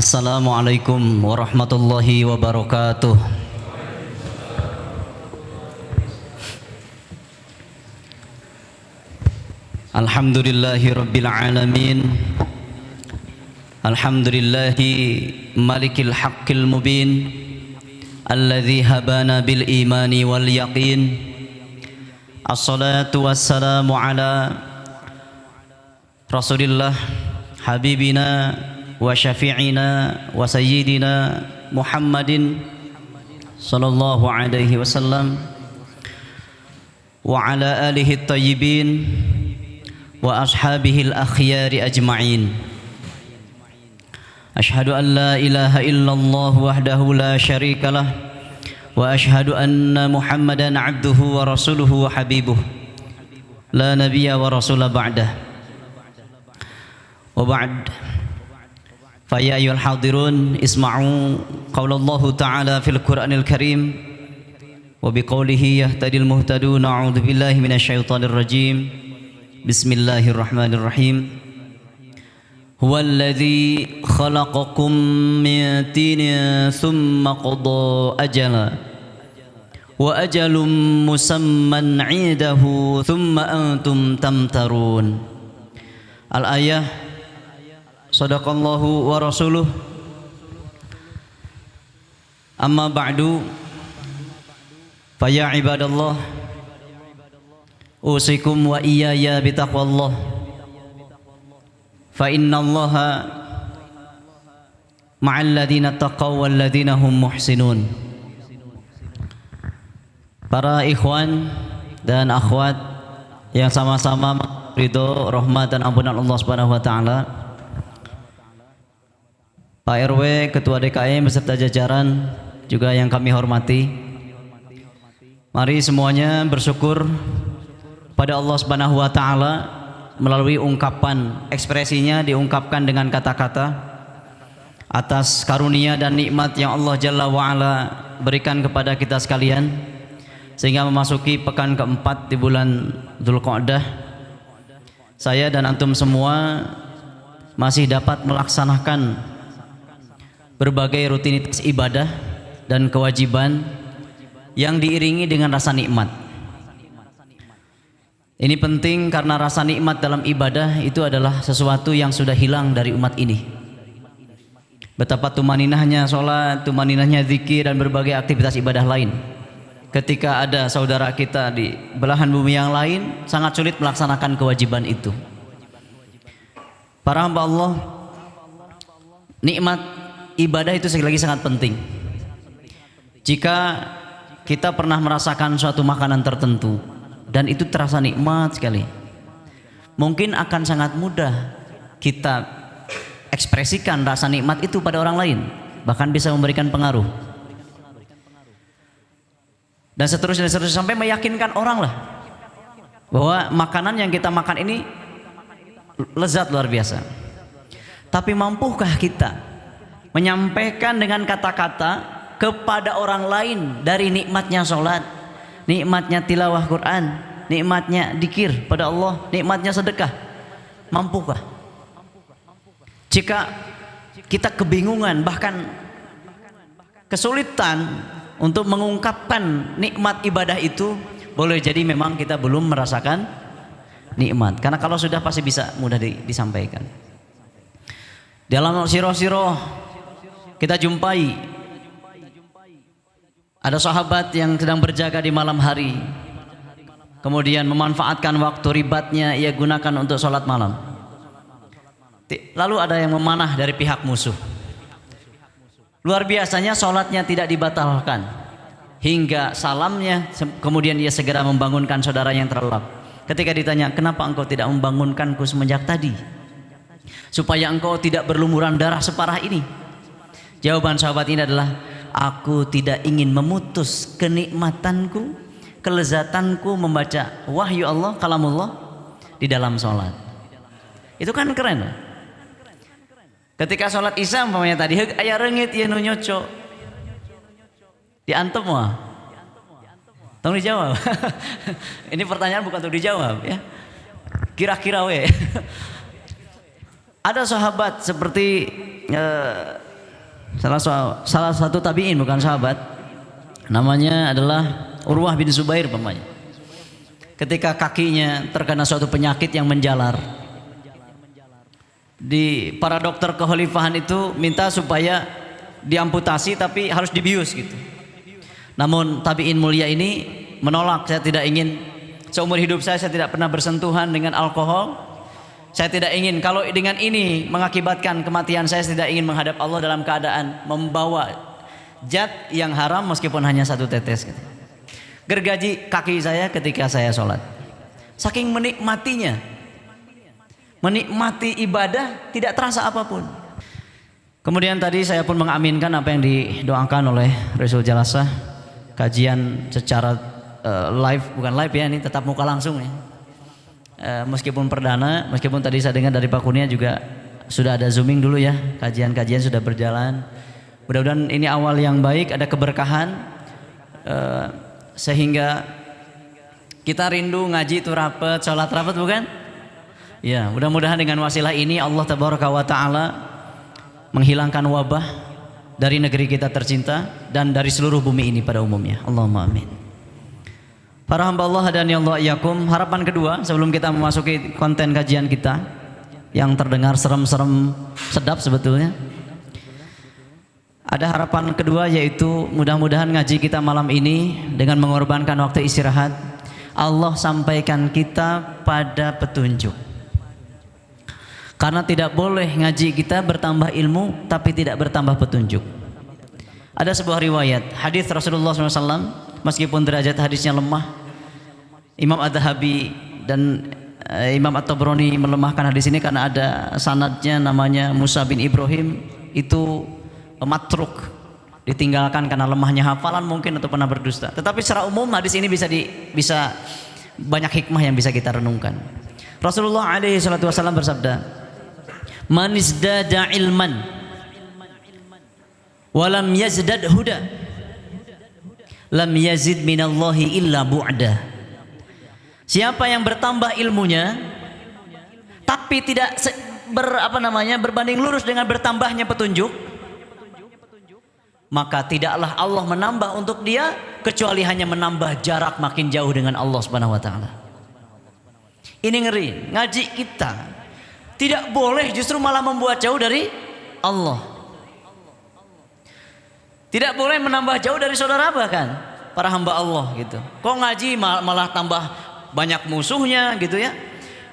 Assalamualaikum warahmatullahi wabarakatuh. Alhamdulillahi rabbil alamin. Alhamdulillahi malikil haqqil mubin, alladzi habana bil imani wal yaqin. Assalatu wassalamu ala Rasulillah habibina wa syafi'ina wa sayyidina Muhammadin sallallahu alaihi wasallam wa ala alihi at-tayyibin wa ashabihi al-akhyari ajma'in. Ashhadu an la ilaha illallah wahdahu la syarika lah wa ashhadu anna Muhammadan abduhu wa rasuluhu wa habibuh la nabiyya wa rasula ba'dah. Wa ba'd. Faya ayyuhal hadirun isma'u qaulallahu ta'ala fil Qur'anil Karim wa biqaulihi yahtadil muhtadun. A'udzu billahi minasyaitonir rajim. Bismillahirrahmanirrahim. Huwallazi khalaqakum min tinin thumma qada ajala wa ajalum musamman 'indahu thumma antum tamtarun. Al-ayah. Sadaqallahu wa rasuluh. Amma ba'du. Faya ibadallah, usikum wa iyaya bitaqwallah. Fa innallaha ma'al ladina taqaw wal ladina hum muhsinun. Para ikhwan dan akhwat yang sama-sama ridho, rahmat dan ampunan Allah Subhanahu wa taala. Pak RW, Ketua DKM beserta jajaran juga yang kami hormati. Mari semuanya bersyukur pada Allah Subhanahu wa taala melalui ungkapan, ekspresinya diungkapkan dengan kata-kata atas karunia dan nikmat yang Allah Jalla wa Ala berikan kepada kita sekalian sehingga memasuki pekan keempat di bulan Dzulqa'dah. Saya dan antum semua masih dapat melaksanakan berbagai rutinitas ibadah dan kewajiban yang diiringi dengan rasa nikmat. Ini penting karena rasa nikmat dalam ibadah itu adalah sesuatu yang sudah hilang dari umat ini. Betapa tumaninahnya sholat, tumaninahnya zikir dan berbagai aktivitas ibadah lain. Ketika ada saudara kita di belahan bumi yang lain, sangat sulit melaksanakan kewajiban itu. Para hamba Allah, nikmat ibadah itu sekali lagi sangat penting. Jika kita pernah merasakan suatu makanan tertentu dan itu terasa nikmat sekali, mungkin akan sangat mudah kita ekspresikan rasa nikmat itu pada orang lain, bahkan bisa memberikan pengaruh dan seterusnya sampai meyakinkan orang lah bahwa makanan yang kita makan ini lezat luar biasa. Tapi mampukah kita menyampaikan dengan kata-kata kepada orang lain dari nikmatnya sholat, nikmatnya tilawah Quran, nikmatnya dzikir pada Allah, nikmatnya sedekah? Mampukah? Jika kita kebingungan bahkan kesulitan untuk mengungkapkan nikmat ibadah itu, boleh jadi memang kita belum merasakan nikmat. Karena kalau sudah pasti bisa mudah disampaikan. Dalam sirah-sirah kita jumpai ada sahabat yang sedang berjaga di malam hari, kemudian memanfaatkan waktu ribatnya ia gunakan untuk sholat malam. Lalu ada yang memanah dari pihak musuh. Luar biasanya sholatnya tidak dibatalkan hingga salamnya, kemudian ia segera membangunkan saudara yang terlelap. Ketika ditanya, kenapa engkau tidak membangunkanku semenjak tadi supaya engkau tidak berlumuran darah separah ini? Jawaban sahabat ini adalah, aku tidak ingin memutus kenikmatanku, kelezatanku membaca wahyu Allah, kalamullah di dalam sholat. Itu kan keren. Ketika sholat isya umpamanya tadi, aya reungit ieu nu nyoco. Diantem wah. Tong dijawab. Ini pertanyaan bukan untuk dijawab ya. Kira-kira we. Ada sahabat seperti salah satu tabi'in, bukan sahabat. Namanya adalah Urwah bin Zubair pamannya. Ketika kakinya terkena suatu penyakit yang menjalar, di para dokter kekhalifahan itu minta supaya diamputasi tapi harus dibius gitu. Namun tabi'in mulia ini menolak. Saya tidak ingin, seumur hidup saya tidak pernah bersentuhan dengan alkohol. Saya tidak ingin, kalau dengan ini mengakibatkan kematian, saya tidak ingin menghadap Allah dalam keadaan membawa zat yang haram meskipun hanya 1 tetes gitu. Gergaji kaki saya ketika saya sholat. Saking menikmatinya, menikmati ibadah tidak terasa apapun. Kemudian tadi saya pun mengaminkan apa yang didoakan oleh Rasul Jalasah. Kajian secara live, bukan live ya, ini tetap muka langsung ya. Meskipun perdana, meskipun tadi saya dengar dari Pak Kurnia juga sudah ada zooming dulu ya, kajian-kajian sudah berjalan. Mudah-mudahan ini awal yang baik, ada keberkahan, sehingga kita rindu ngaji itu rapet, sholat rapet, bukan? Ya, mudah-mudahan dengan wasilah ini Allah Tabaraka wa Ta'ala menghilangkan wabah dari negeri kita tercinta dan dari seluruh bumi ini pada umumnya. Allahumma amin. Para hamba Allah dan ya Allah iyakum, harapan kedua sebelum kita memasuki konten kajian kita yang terdengar serem-serem sedap sebetulnya. Ada harapan kedua, yaitu mudah-mudahan ngaji kita malam ini dengan mengorbankan waktu istirahat, Allah sampaikan kita pada petunjuk. Karena tidak boleh ngaji kita bertambah ilmu tapi tidak bertambah petunjuk. Ada sebuah riwayat hadis Rasulullah SAW, meskipun derajat hadisnya lemah, Imam Adz-Dzahabi dan Imam At-Tabrani melemahkan hadis ini karena ada sanadnya namanya Musa bin Ibrahim, itu matruk, ditinggalkan karena lemahnya hafalan mungkin atau pernah berdusta. Tetapi secara umum hadis ini bisa banyak hikmah yang bisa kita renungkan. Rasulullah alaihi salatu wasallam bersabda, "Man izdada ilman wa lam yazdad huda, lam yazid minallahi illa bu'da." Siapa yang bertambah ilmunya tapi tidak berbanding lurus dengan bertambahnya petunjuk, maka tidaklah Allah menambah untuk dia kecuali hanya menambah jarak makin jauh dengan Allah Subhanahu wa Ta'ala. Ini ngeri. Ngaji kita tidak boleh justru malah membuat jauh dari Allah. Tidak boleh menambah jauh dari saudara, bahkan para hamba Allah gitu. Kok ngaji malah tambah banyak musuhnya gitu ya.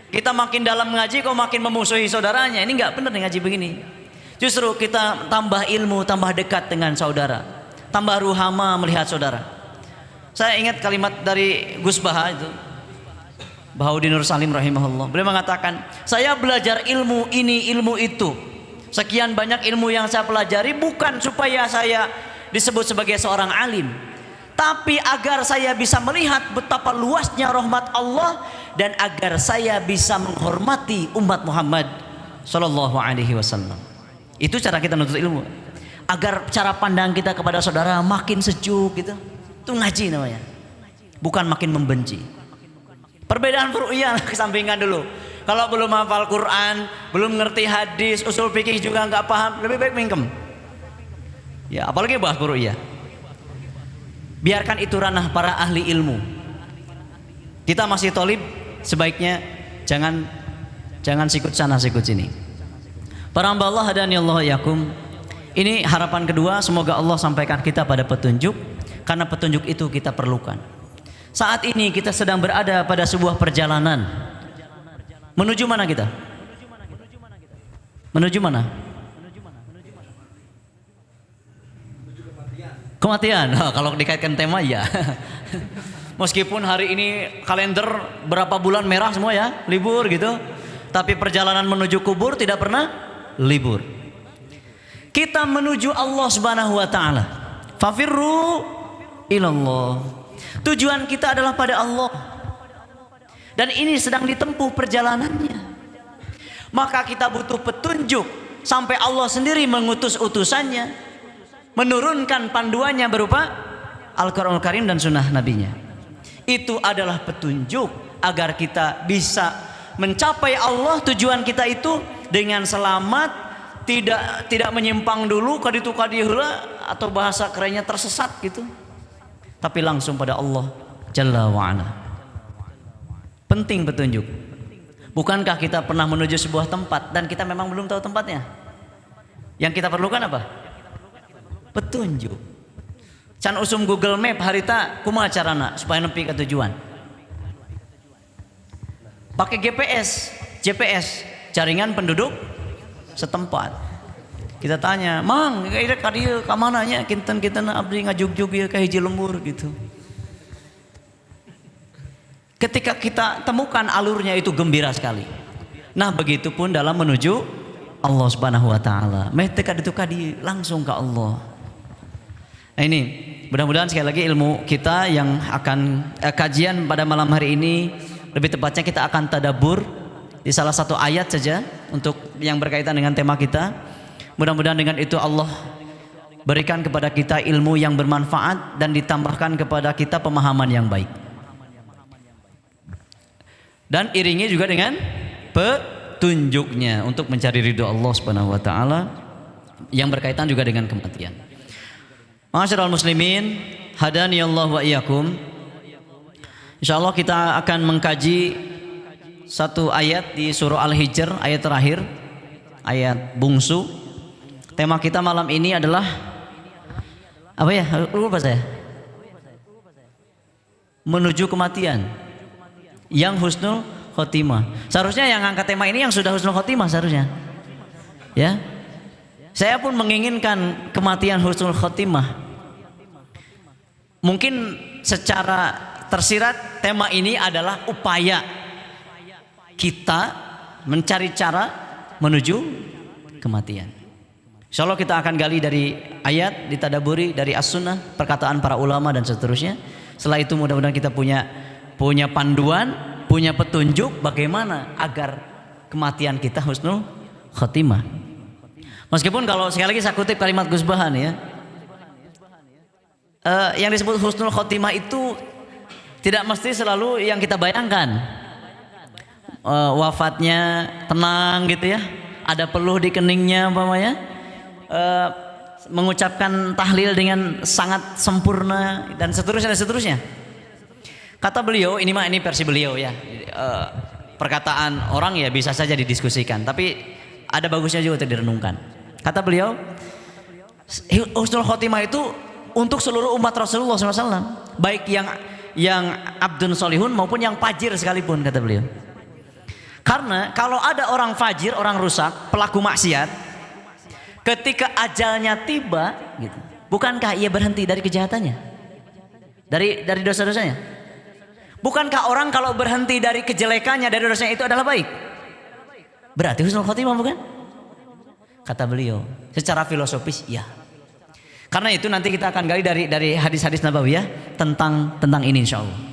Kita makin dalam ngaji kok makin memusuhi saudaranya. Ini enggak benar ngaji begini. Justru kita tambah ilmu, tambah dekat dengan saudara, tambah ruhama melihat saudara. Saya ingat kalimat dari Gus Baha itu, Bahaudin Nur Salim rahimahullah. Beliau mengatakan, saya belajar ilmu ini, ilmu itu. Sekian banyak ilmu yang saya pelajari bukan supaya saya disebut sebagai seorang alim, tapi agar saya bisa melihat betapa luasnya rahmat Allah dan agar saya bisa menghormati umat Muhammad sallallahu alaihi wasallam. Itu cara kita menuntut ilmu. Agar cara pandang kita kepada saudara makin sejuk gitu. Itu ngaji namanya. Bukan makin membenci. Perbedaan furu'iyah kesampingkan dulu. Kalau belum hafal Quran, belum ngerti hadis, usul fikih juga nggak paham, lebih baik mingkem. Ya, apalagi bahas furu'iyah. Biarkan itu ranah para ahli ilmu. Kita masih tolib, sebaiknya jangan sikut sana sikut sini. Para hamba Allah dan ya Allah yakum. Ini harapan kedua, semoga Allah sampaikan kita pada petunjuk, karena petunjuk itu kita perlukan. Saat ini kita sedang berada pada sebuah perjalanan. Menuju mana kita? Menuju mana? Kematian. Nah, kalau dikaitkan tema ya. Meskipun hari ini kalender berapa bulan merah semua ya, libur gitu. Tapi perjalanan menuju kubur tidak pernah libur. Kita menuju Allah Subhanahu wa Ta'ala. Fafirru ilallah. Tujuan kita adalah pada Allah. Dan ini sedang ditempuh perjalanannya. Maka kita butuh petunjuk sampai Allah sendiri mengutus utusannya, menurunkan panduannya berupa Al-Quranul Karim dan sunnah nabinya. Itu adalah petunjuk agar kita bisa mencapai Allah. Tujuan kita itu dengan selamat, tidak menyimpang dulu kaditu kadieula atau bahasa kerennya tersesat gitu. Tapi langsung pada Allah Jalla wa Ala. Penting petunjuk. Bukankah kita pernah menuju sebuah tempat dan kita memang belum tahu tempatnya? Yang kita perlukan apa? Petunjuk. Can usum Google Map harita kumaha carana supaya nepi ke tujuan. Pakai GPS, jaringan penduduk setempat. Kita tanya, "Mang, kira ka dieu ka mana nya? Kinten-kinten abdi ngajug-jug ieu ka hiji lembur," gitu. Ketika kita temukan alurnya itu gembira sekali. Nah, begitupun dalam menuju Allah Subhanahu wa taala. Meh teu kaditu kadi langsung ke Allah. Nah, ini mudah-mudahan sekali lagi ilmu kita yang akan kajian pada malam hari ini, lebih tepatnya kita akan tadabbur di salah satu ayat saja untuk yang berkaitan dengan tema kita. Mudah-mudahan dengan itu Allah berikan kepada kita ilmu yang bermanfaat dan ditambahkan kepada kita pemahaman yang baik. Dan iringi juga dengan petunjuknya untuk mencari ridho Allah Subhanahu wa taala yang berkaitan juga dengan kematian. Ma'asyiral muslimin, hadani Allah wa iyyakum. Insyaallah kita akan mengkaji satu ayat di surah Al-Hijr, ayat terakhir, ayat bungsu. Tema kita malam ini adalah apa ya? Lupa saya. Menuju kematian yang husnul khotimah. Seharusnya yang angkat tema ini yang sudah husnul khotimah seharusnya. Ya. Saya pun menginginkan kematian husnul khotimah. Mungkin secara tersirat tema ini adalah upaya kita mencari cara menuju kematian. Insyaallah kita akan gali dari ayat, ditadaburi dari as-sunnah, perkataan para ulama dan seterusnya. Setelah itu mudah-mudahan kita punya panduan, punya petunjuk bagaimana agar kematian kita husnul khotimah. Meskipun kalau sekali lagi saya kutip kalimat Gus Bahan ya, yang disebut husnul khotimah itu tidak mesti selalu yang kita bayangkan. Wafatnya tenang gitu ya, ada peluh di keningnya umpamanya, mengucapkan tahlil dengan sangat sempurna dan seterusnya. Kata beliau, ini versi beliau ya. Perkataan orang ya bisa saja didiskusikan, tapi ada bagusnya juga untuk direnungkan. Kata beliau, husnul khotimah itu untuk seluruh umat Rasulullah SAW, baik yang abdun solihun maupun yang fajir sekalipun, kata beliau. Karena kalau ada orang fajir, orang rusak, pelaku maksiat, ketika ajalnya tiba, gitu, bukankah ia berhenti dari kejahatannya, dari dosa-dosanya? Bukankah orang kalau berhenti dari kejelekannya, dari dosanya itu adalah baik? Berarti husnul khotimah bukan? Kata beliau, secara filosofis ya. Karena itu nanti kita akan gali dari hadis-hadis nabawiyah tentang ini insyaallah.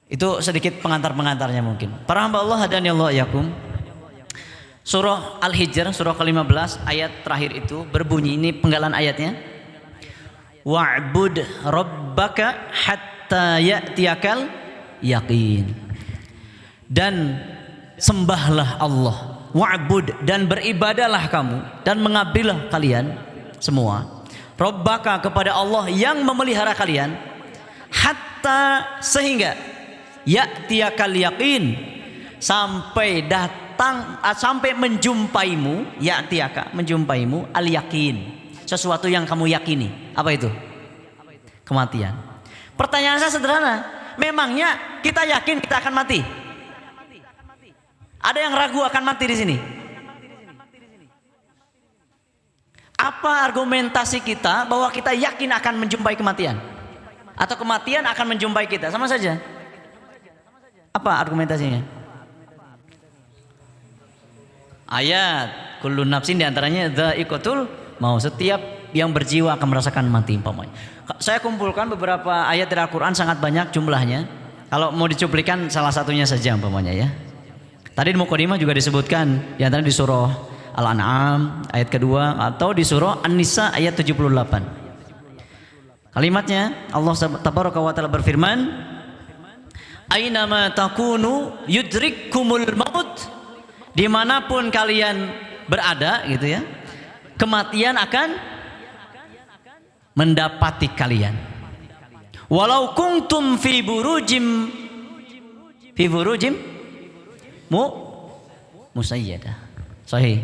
Itu sedikit pengantar-pengantarnya mungkin. Para hamba Allah hadani Allah yakum. Surah Al-Hijr, surah ke-15 ayat terakhir itu berbunyi, ini penggalan ayatnya. Wa'bud rabbaka hatta ya'tiyakal yaqin. Dan sembahlah Allah, wa'bud, dan beribadalah kamu dan mengabdilah kalian semua rabbaka kepada Allah yang memelihara kalian, hatta sehingga ya'tiyakal yaqin, sampai datang, sampai menjumpaimu, ya'tiyaka menjumpaimu al yaqin, sesuatu yang kamu yakini. Apa itu? Kematian. Pertanyaan saya sederhana, memangnya kita yakin kita akan mati? Ada yang ragu akan mati di sini? Apa argumentasi kita bahwa kita yakin akan menjumpai kematian? Atau kematian akan menjumpai kita? Sama saja. Apa argumentasinya? Ayat kullu nafsin diantaranya dha'iqatul maut, setiap yang berjiwa akan merasakan mati umpamanya. Saya kumpulkan beberapa ayat dari Al-Quran, sangat banyak jumlahnya. Kalau mau dicuplikan salah satunya saja umpamanya ya. Tadi di Muqaddimah juga disebutkan, di antara di surah Al-An'am ayat kedua, atau di surah An-Nisa ayat 78. Kalimatnya Allah Tabaraka wa Ta'ala berfirman, Aynama takunu yudrikkumul maut, dimanapun kalian berada gitu ya, kematian akan mendapati kalian. Walau kuntum fi burujim musayyadah. Sahih.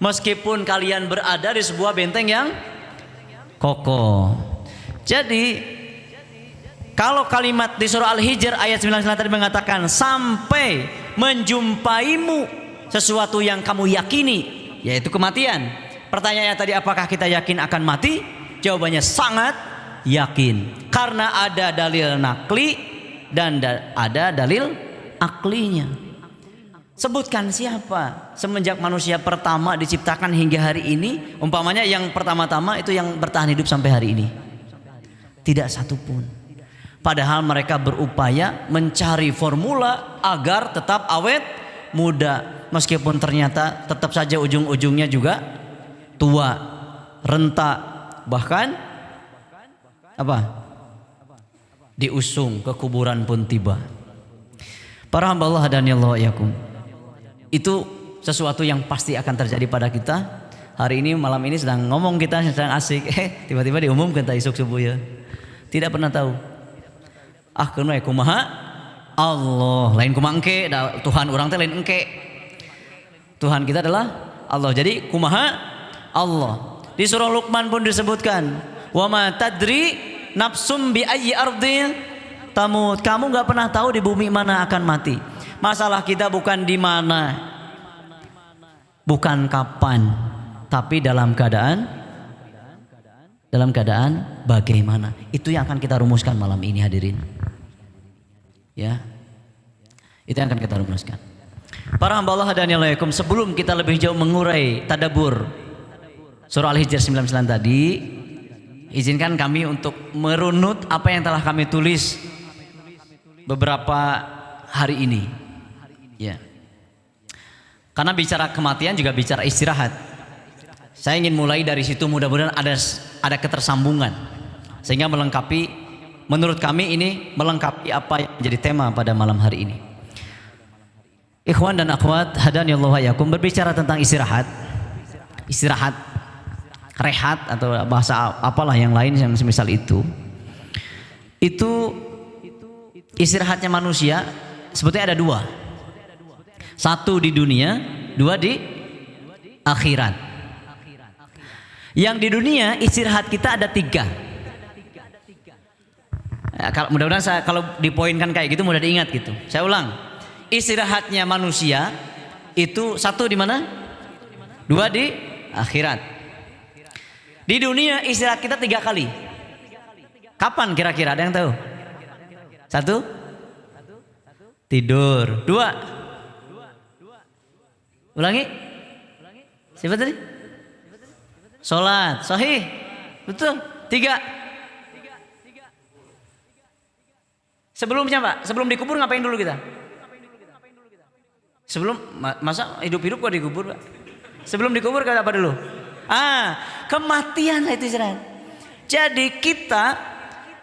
Meskipun kalian berada di sebuah benteng yang kokoh. Jadi kalau kalimat di surah Al-Hijr ayat 99 tadi mengatakan sampai menjumpaimu sesuatu yang kamu yakini, yaitu kematian. Pertanyaannya tadi, apakah kita yakin akan mati? Jawabannya sangat yakin. Karena ada dalil nakli dan ada dalil aklinya. Sebutkan siapa semenjak manusia pertama diciptakan hingga hari ini, umpamanya yang pertama-tama itu yang bertahan hidup sampai hari ini. Tidak satupun. Padahal mereka berupaya mencari formula agar tetap awet muda. Meskipun ternyata tetap saja ujung-ujungnya juga tua, renta, bahkan apa? Diusung ke kuburan pun tiba. Para hamba Allah hadanillahu yakum. Itu sesuatu yang pasti akan terjadi pada kita. Hari ini malam ini sedang ngomong, kita sedang asik, tiba-tiba diumumkan tak isuk subuh ya. Tidak pernah tahu. Kenapa kumaha Allah, lain kumaha engke, Tuhan orang teh lain engke. Tuhan kita adalah Allah. Jadi kumaha Allah. Di surah Luqman pun disebutkan, wa ma tadri nafsum bi ayyi ardin tamut. Kamu enggak pernah tahu di bumi mana akan mati. Masalah kita bukan di mana, bukan kapan, tapi dalam keadaan bagaimana. Itu yang akan kita rumuskan malam ini hadirin. Ya, itu yang akan kita rumuskan. Para hamba Allah hadanillahu yakum, sebelum kita lebih jauh mengurai tadabbur surah Al-Hijr 99 tadi, izinkan kami untuk merunut apa yang telah kami tulis beberapa hari ini. Ya. Karena bicara kematian juga bicara istirahat. Saya ingin mulai dari situ, mudah-mudahan ada ketersambungan sehingga melengkapi, menurut kami ini melengkapi apa yang menjadi tema pada malam hari ini. Ikhwan dan akhwat hadanillahu yakum, berbicara tentang istirahat, rehat atau bahasa apalah yang lain yang semisal itu istirahatnya manusia sebetulnya ada dua. Satu di dunia, dua di akhirat. Yang di dunia istirahat kita ada tiga. Ya, mudah-mudahan kalau dipoinkan kayak gitu mudah diingat gitu. Saya ulang, istirahatnya manusia itu satu di mana? Dua di akhirat. Di dunia istirahat kita 3 kali. Kapan kira-kira, ada yang tahu? 1, tidur. 2, ulangi. Siapa tadi? Sholat. Sahih. Betul. 3. Sebelumnya Pak, sebelum dikubur ngapain dulu kita? Sebelum, masa hidup-hidup kok dikubur Pak? Sebelum dikubur apa dulu? Kematian itu istirahat. Jadi kita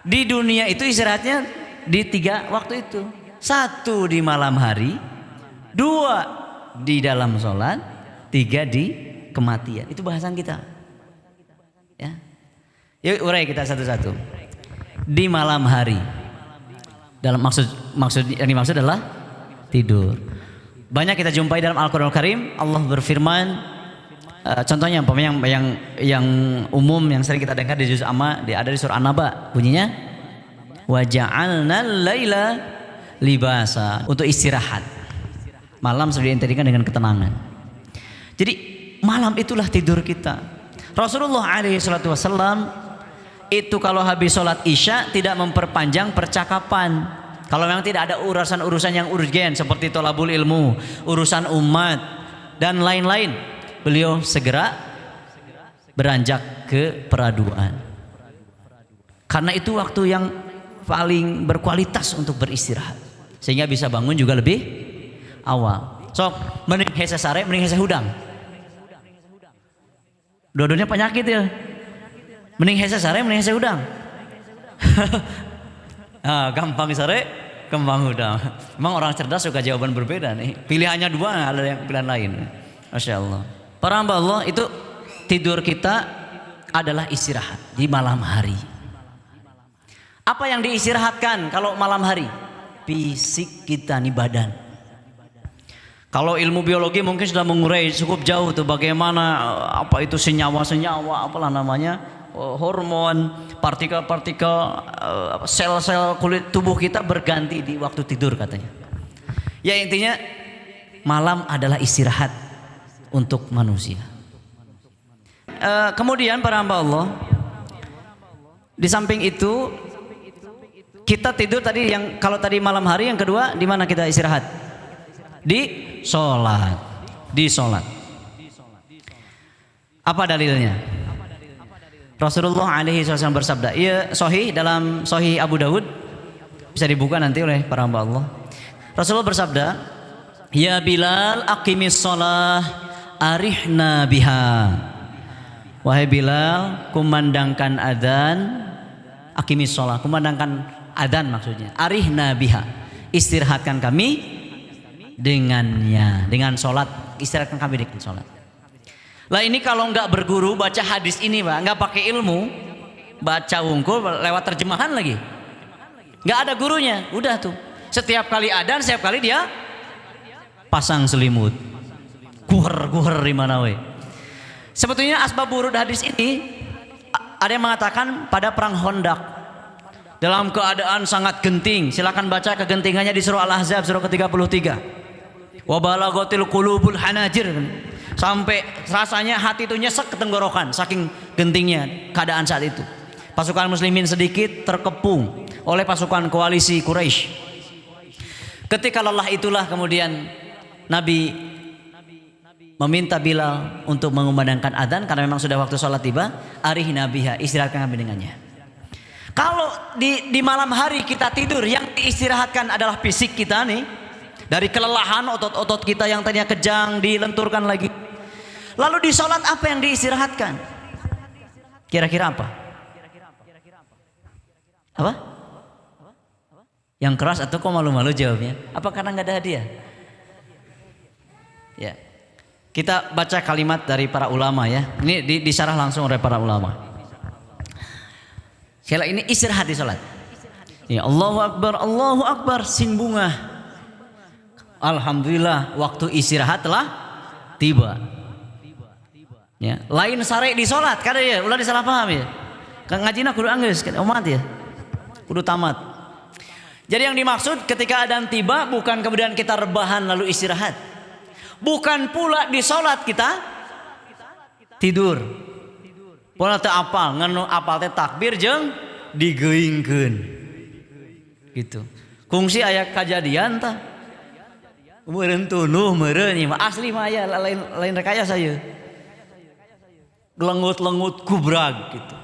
di dunia itu istirahatnya di 3 waktu itu. 1 di malam hari, 2 di dalam sholat, 3 di kematian. Itu bahasan kita. Ya. Yuk urai kita satu-satu. Di malam hari, dalam maksud yang dimaksud adalah tidur. Banyak kita jumpai dalam Al-Qur'an Al-Karim, Allah berfirman, contohnya yang umum yang sering kita dengar di juz amma, ada di surah An-Naba, bunyinya wa ja'alnal laila libasa, untuk istirahat. Malam sudah diidentikan dengan ketenangan. Jadi malam itulah tidur kita. Rasulullah SAW itu kalau habis sholat isya tidak memperpanjang percakapan. Kalau memang tidak ada urusan-urusan yang urgen seperti tolabul ilmu, urusan umat dan lain-lain, beliau segera beranjak ke peraduan. Karena itu waktu yang paling berkualitas untuk beristirahat, sehingga bisa bangun juga lebih awal. So, mending hese sare, mending hese hudang. Dua-duanya penyakit ya. Mending hese sare, mending hese hudang. Gampang sare, gampang hudang. Memang orang cerdas suka jawaban berbeda nih. Pilihannya 2, ada yang pilihan lain. Masya Allah. Para hamba Allah, itu tidur kita adalah istirahat di malam hari. Apa yang diistirahatkan kalau malam hari? Fisik kita nih, badan. Kalau ilmu biologi mungkin sudah mengurai cukup jauh tuh bagaimana apa itu senyawa-senyawa apalah namanya, hormon, partikel-partikel, sel-sel kulit tubuh kita berganti di waktu tidur katanya. Ya intinya malam adalah istirahat untuk manusia. Kemudian para hamba Allah, di samping itu kita tidur tadi, yang kalau tadi malam hari, yang kedua di mana kita istirahat? Di sholat. Di sholat. Apa dalilnya? Rasulullah alaihi wasallam bersabda, ya sahih dalam sahih Abu Dawud, bisa dibuka nanti oleh para hamba Allah. Rasulullah bersabda, ya Bilal aqimis sholah arihna biha. Wahai Bilal, kumandangkan adzan, aqimis sholah, kumandangkan adzan maksudnya, arihna biha, istirahatkan kami dengannya, dengan sholat, istirahatkan kami dengan sholat. Lah ini kalau nggak berguru baca hadis ini Pak, nggak pakai ilmu, baca wungkul lewat terjemahan lagi, nggak ada gurunya, udah tuh setiap kali adzan, setiap kali dia pasang selimut, guher di mana we. Sebetulnya asbab wurud hadis ini ada yang mengatakan pada perang Khandaq dalam keadaan sangat genting. Silakan baca kegentingannya di surah Al-Ahzab surah ke-33. Wa balaghatil qulubul hanajir, sampai rasanya hati itu nyesek ke tenggorokan saking gentingnya keadaan saat itu. Pasukan muslimin sedikit terkepung oleh pasukan koalisi Quraisy. Ketika lelah itulah kemudian Nabi meminta Bilal untuk mengumandangkan adzan karena memang sudah waktu sholat tiba. Arihna biha, istirahatkan kami dengannya. Kalau di malam hari kita tidur, yang diistirahatkan adalah fisik kita nih, dari kelelahan otot-otot kita yang tadinya kejang dilenturkan lagi. Lalu di sholat apa yang diistirahatkan? Kira-kira apa? Apa? Yang keras atau kok malu-malu jawabnya? Apa karena nggak ada hadiah? Ya. Kita baca kalimat dari para ulama ya. Ini disyarah langsung oleh para ulama. Sekali ini istirahat di salat. Ya Allahu Akbar sin bunga. Alhamdulillah waktu istirahat telah tiba. Ya, lain sare di salat kada ya, ulah disalah paham ya. Kang ngajina kudu anggeus kan umat ya. Kudu tamat. Jadi yang dimaksud ketika adzan tiba bukan kemudian kita rebahan lalu istirahat. Bukan pula di sholat kita tidur. Pola teu apal, nganu apal teh takbir jeung digeuingkeun. Gitu. Kungsi aya kajadian tah. Meureun tunuh meureun ieu mah asli mah aya lain rekayasa ieu. Gelengut-lengut kubrag gitu.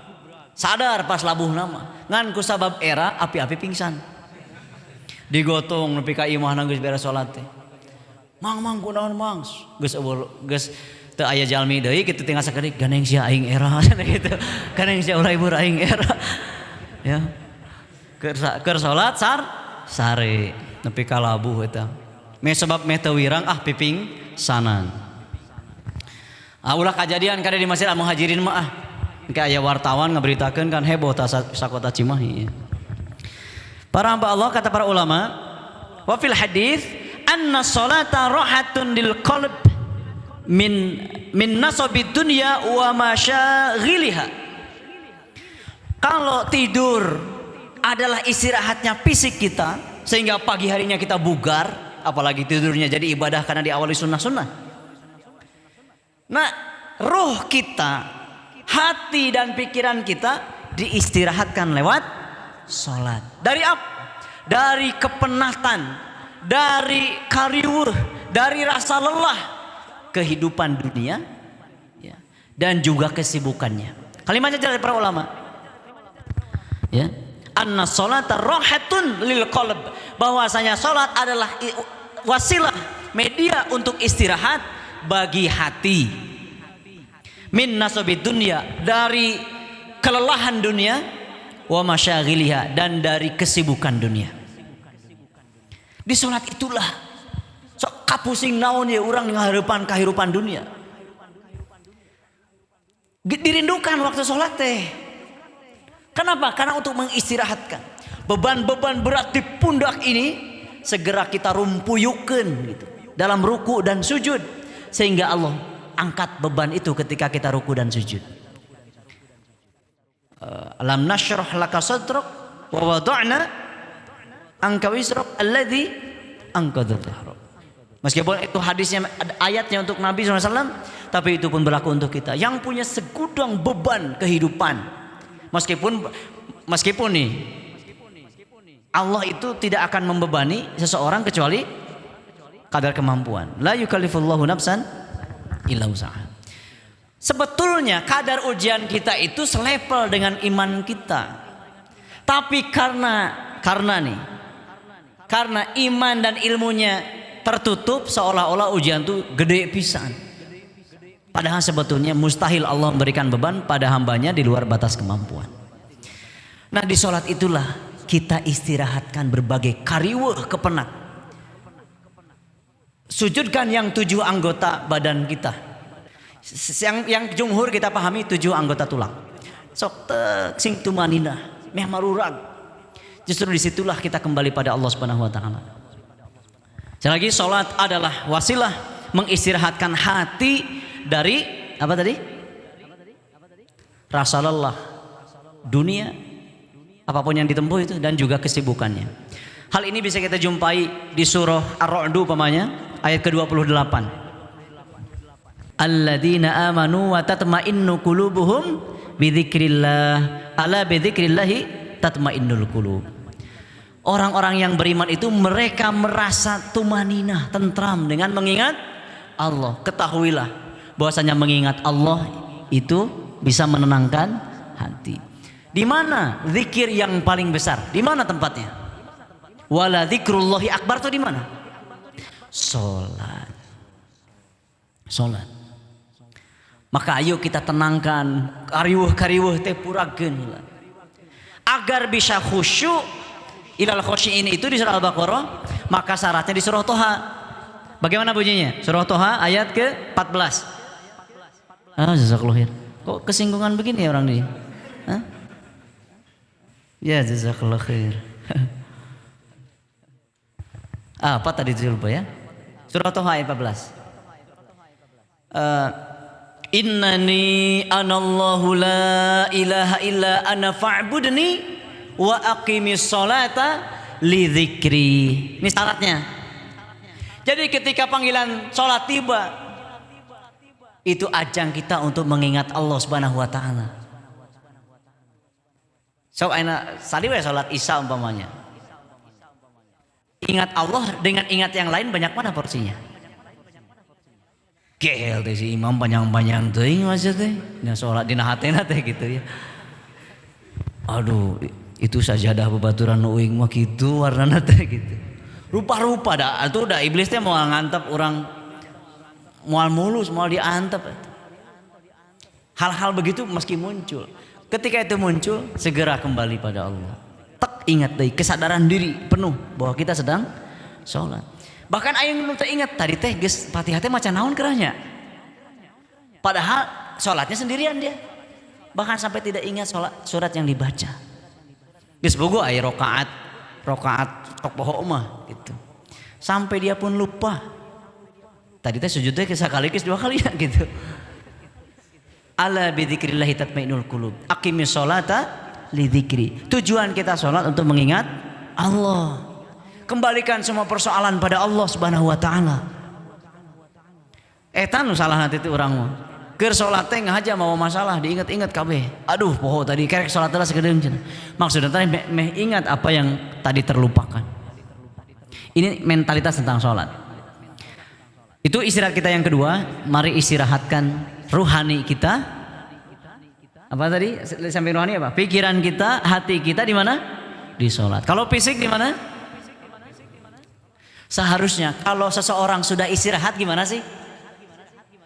Sadar pas labuh nama. Ngan ku sabab era api-api pingsan. Digotong nepi ka imahna geus beres salat teh. Mang kunaon mang geus teu aya jalmi deui kitu tinggal sakedik ganeng sia aing era gitu. Ganeng sia urang ibu aing era. Ya. Keur salat sare nepi ka labuh eta. Me sebab meh teu wirang piping sanan. Ulah kajadian kada di Masjid Al-Muhajirin mah engke aya wartawan ngaberitakeun kan heboh ta sakota Cimahi. Para hamba Allah, kata para ulama, wa fil hadis anna salata rahatun lil qalb min nasabid dunya wa masyaghiliha. Kalau tidur adalah istirahatnya fisik kita sehingga pagi harinya kita bugar, apalagi tidurnya jadi ibadah karena diawali sunnah-sunnah. Nah, roh kita, hati dan pikiran kita diistirahatkan lewat salat. Dari apa? Dari kepenatan, dari kariwuh, dari rasa lelah kehidupan dunia ya, dan juga kesibukannya. Kalimatnya dari para ulama ya, anna sholata rahatun lil qalb, bahwasanya salat adalah wasilah, media untuk istirahat bagi hati. Min nasabid dunya, dari kelelahan dunia, wa masyaghiliha, dan dari kesibukan dunia. Di sholat itulah sok kapusing naon ya urang ngahareupan kahirupan dunia. Dirindukan waktu sholat teh. Kenapa? Karena untuk mengistirahatkan beban-beban berat di pundak ini segera kita rumpuyukan gitu dalam ruku dan sujud, sehingga Allah angkat beban itu ketika kita ruku dan sujud. Alam nashrah laka sadrak wa wada'na anka wisrak alladhi anqadha dhahrak. Meskipun itu hadisnya, ayatnya untuk Nabi SAW, tapi itu pun berlaku untuk kita yang punya segudang beban kehidupan. Meskipun nih Allah itu tidak akan membebani seseorang kecuali kadar kemampuan. La yukallifullahu nafsan illa wus'aha. Sebetulnya kadar ujian kita itu selevel dengan iman kita. Tapi karena iman dan ilmunya tertutup, seolah-olah ujian itu gede pisan. Padahal sebetulnya mustahil Allah memberikan beban pada hambanya di luar batas kemampuan. Nah, di sholat itulah kita istirahatkan berbagai kariweuh kepenat. Sujudkan yang 7 anggota badan kita. Yang jumhur kita pahami 7 anggota tulang. Sok tek sing tumanina, meh marurag. Justru disitulah kita kembali pada Allah Subhanahu wa taala. Sekali lagi, sholat adalah wasilah mengistirahatkan hati dari apa tadi? Rasa lelah dunia, apapun yang ditempuh itu, dan juga kesibukannya. Hal ini bisa kita jumpai di surah Ar-Ra'd umpamanya ayat ke-28. Alladzina amanu wa tatma'innu qulubuhum bidzikrillah, ala bidzikrillahi tatma'innul qulub. Orang-orang yang beriman itu mereka merasa tumaninah, tentram dengan mengingat Allah. Ketahuilah bahwasanya mengingat Allah itu bisa menenangkan hati. Di mana zikir yang paling besar? Di mana tempatnya? Wala dzikrullahi akbar itu di mana? Salat. Maka ayo kita tenangkan kariwuh teh purageun agar bisa khusyuk. Ilal khosyi'in itu di surah Al-Baqarah, maka syaratnya di surah Toha. Bagaimana bunyinya? Surah Toha ayat ke-14. Jazakallahu khair. Kok kesinggungan begini ya orang ini? Hah? Ya, jazakallahu khair. Apa tadi itu lupa ya? Surah Toha ayat 14. Innani anallahu la ilaha illa ana fa'budni wa aqimis sholata li dzikri. Ini syaratnya. Jadi ketika panggilan sholat tiba, itu ajang kita untuk mengingat Allah Subhanahu wa taala. So aina saliwe sholat Isya umpamanya. Ingat Allah dengan ingat yang lain banyak mana porsinya? Gel teh si imam panjang-panjang teuing maksudnya. Nah sholat dina hatena teh gitu ya. Aduh, itu sajadah babaturan uing mah gitu warnana teh gitu. Rupa-rupa dah atuh dah iblis teh mau ngantep orang moal mulus, moal diantep. Hal-hal begitu meski muncul. Ketika itu muncul, segera kembali pada Allah. Tak ingat deui, kesadaran diri penuh bahwa kita sedang sholat. Bahkan aing nu teh ingat tadi teh geus Fatihah teh maca naon keurangnya. Padahal sholatnya sendirian dia. Bahkan sampai tidak ingat surat yang dibaca. Geus bogo aya rakaat tok poho mah gitu. Sampai dia pun lupa. Tadi teh sujud teh sakali geus 2 kali ya gitu. Ala bidzikrillah tatmainnul qulub. Aqimis sholata lidzikri. Tujuan kita sholat untuk mengingat Allah. Kembalikan semua persoalan pada Allah Subhanahu wa taala. Eta nu salah nanti itu urang mah. Keur sholat teh ngahaja mau masalah diingat-ingat kabeh. Aduh poho tadi kerek sholat teh sagedeung cenah. Maksudnya tadi meh ingat apa yang tadi terlupakan. Ini mentalitas tentang sholat. Itu istirahat kita yang kedua. Mari istirahatkan ruhani kita. Apa tadi? Sampai ruhani apa? Pikiran kita, hati kita di mana? Di sholat. Kalau fisik di mana? Seharusnya kalau seseorang sudah istirahat gimana sih?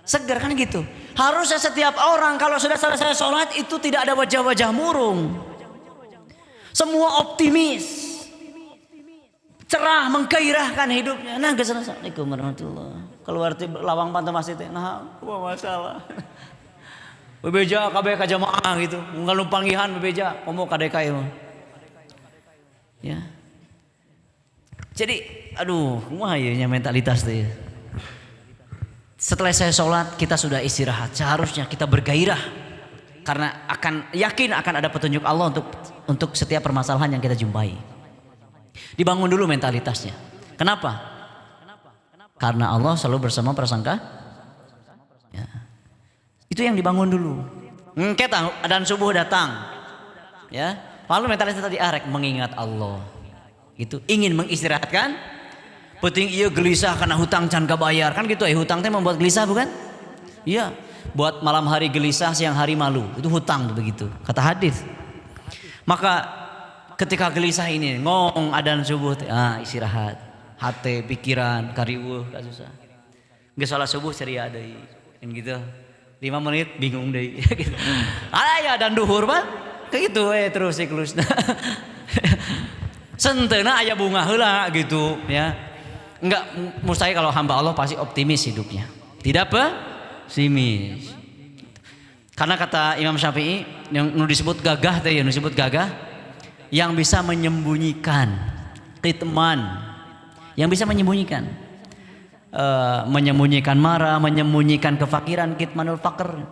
Segar kan gitu. Harusnya setiap orang kalau sudah selesai sholat itu tidak ada wajah-wajah murung. Semua optimis, cerah, menggairahkan hidupnya. Nah, assalamualaikum warahmatullahi. Keluar lawang pantai masjid, nah, masalah. Bebeja kabeh ka jamaah gitu. Mun nu panggihan bebeja komo ka DKI mah. Ya. Jadi aduh, kumaha ieu nya mentalitas teh. Setelah saya sholat kita sudah istirahat. Seharusnya kita bergairah karena yakin akan ada petunjuk Allah untuk setiap permasalahan yang kita jumpai. Dibangun dulu mentalitasnya. Kenapa? Karena Allah selalu bersama prasangka. Ya. Itu yang dibangun dulu. Kita adzan subuh datang. Ya. Lalu mentalitas tadi arek mengingat Allah. Itu ingin mengistirahatkan. Penting iya gelisah karena hutang can kabayar kan gitu. Hutang teh membuat gelisah bukan? Iya. Buat malam hari gelisah, siang hari malu. Itu hutang begitu. Kata hadis. Maka ketika gelisah ini ngong adzan subuh istirahat. Hati, pikiran, kariweuh kasusah. Geus salat subuh ceria deui. Gitu. 5 menit bingung deui gitu. Aya adzan duhur mah kayak gitu terus siklusna. Senteuna aya bunga heula gitu ya. Enggak mustahil kalau hamba Allah pasti optimis hidupnya. Tidak pesimis. Karena kata Imam Syafi'i yang disebut gagah teh ya, disebut gagah yang bisa menyembunyikan kitman, yang bisa menyembunyikan menyembunyikan marah, menyembunyikan kefakiran, kitmanul faqr,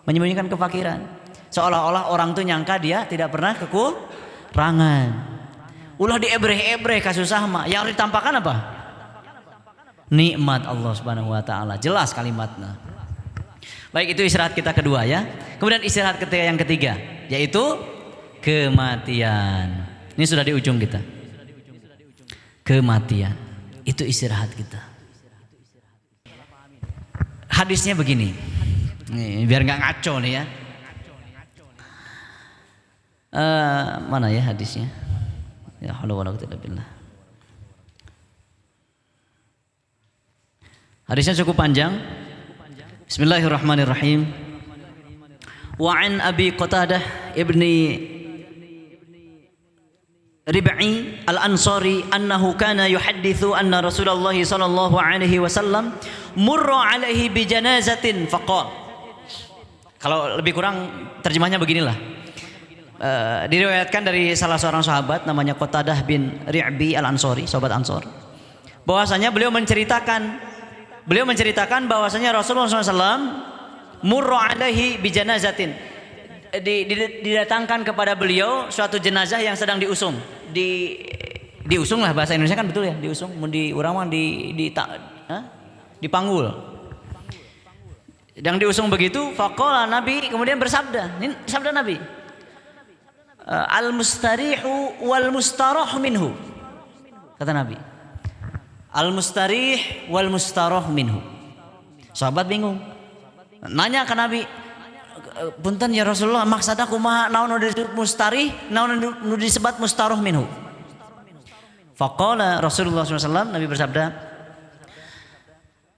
menyembunyikan kefakiran. Seolah-olah orang tuh nyangka dia tidak pernah kekurangan. Ulah diebreh-ebreh kasusah mah. Yang ditampakkan apa? Nikmat Allah Subhanahu wa taala. Jelas kalimatnya. Baik, itu istirahat kita kedua ya. Kemudian istirahat yang ketiga yaitu kematian. Ini sudah di ujung kita. Kematian. Itu istirahat kita. Hadisnya begini. Nih, biar nggak ngaco nih ya. Mana ya hadisnya? Ya haula wala quwwata illa billah. Hadisnya cukup panjang. Bismillahirrahmanirrahim. Wa an Abi Qatadah ibni Rib'i al-Ansari annahu kana yuhadditsu anna Rasulullah sallallahu alaihi wasallam murra alaihi bi janazatin faqala. Kalau lebih kurang terjemahnya beginilah. Diriwayatkan dari salah seorang sahabat namanya Qatadah bin Ri'bi al-Ansari, sahabat Ansor. Bahwasanya beliau menceritakan bahwasanya Rasulullah SAW murra alaihi bi janazatin. Didatangkan kepada beliau suatu jenazah yang sedang diusung. Diusung lah bahasa Indonesia kan betul ya, diusung, mun di urang mah dipanggul. Yang diusung begitu, faqala Nabi kemudian bersabda. Ini sabda Nabi. Al-mustarihu wal mustarah minhu. Kata Nabi. Al-mustarih wal mustarah minhu. Sahabat bingung. Nanya ke Nabi, punten ya Rasulullah, maksada kumaha naon nu disebut mustarih, naon nu disebut mustarah minhu. Faqala Rasulullah SAW, Nabi bersabda,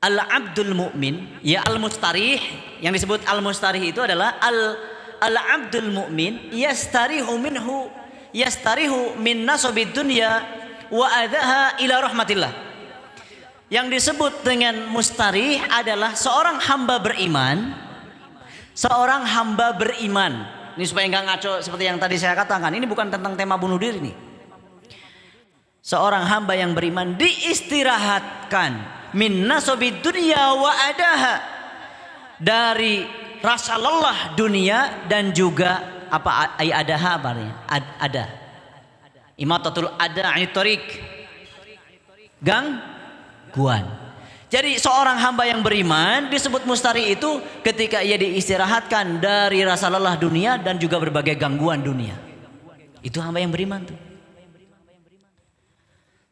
al-abdul mu'min, ya al-mustarih, yang disebut al-mustarih itu adalah al-abdul mu'min yastarihu min nasabid dunya wa adaha ila rahmatillah. Yang disebut dengan mustarih adalah seorang hamba beriman. Ini supaya enggak ngaco seperti yang tadi saya katakan. Ini bukan tentang tema bunuh diri nih. Seorang hamba yang beriman diistirahatkan min nasabid dunya wa adaha, dari rasa lelah dunia dan juga apa adaha artinya? Ada. Imatatul ada anitorik. Gangguan. Jadi seorang hamba yang beriman disebut mustari itu ketika ia diistirahatkan dari rasa lelah dunia dan juga berbagai gangguan dunia. Itu hamba yang beriman tuh.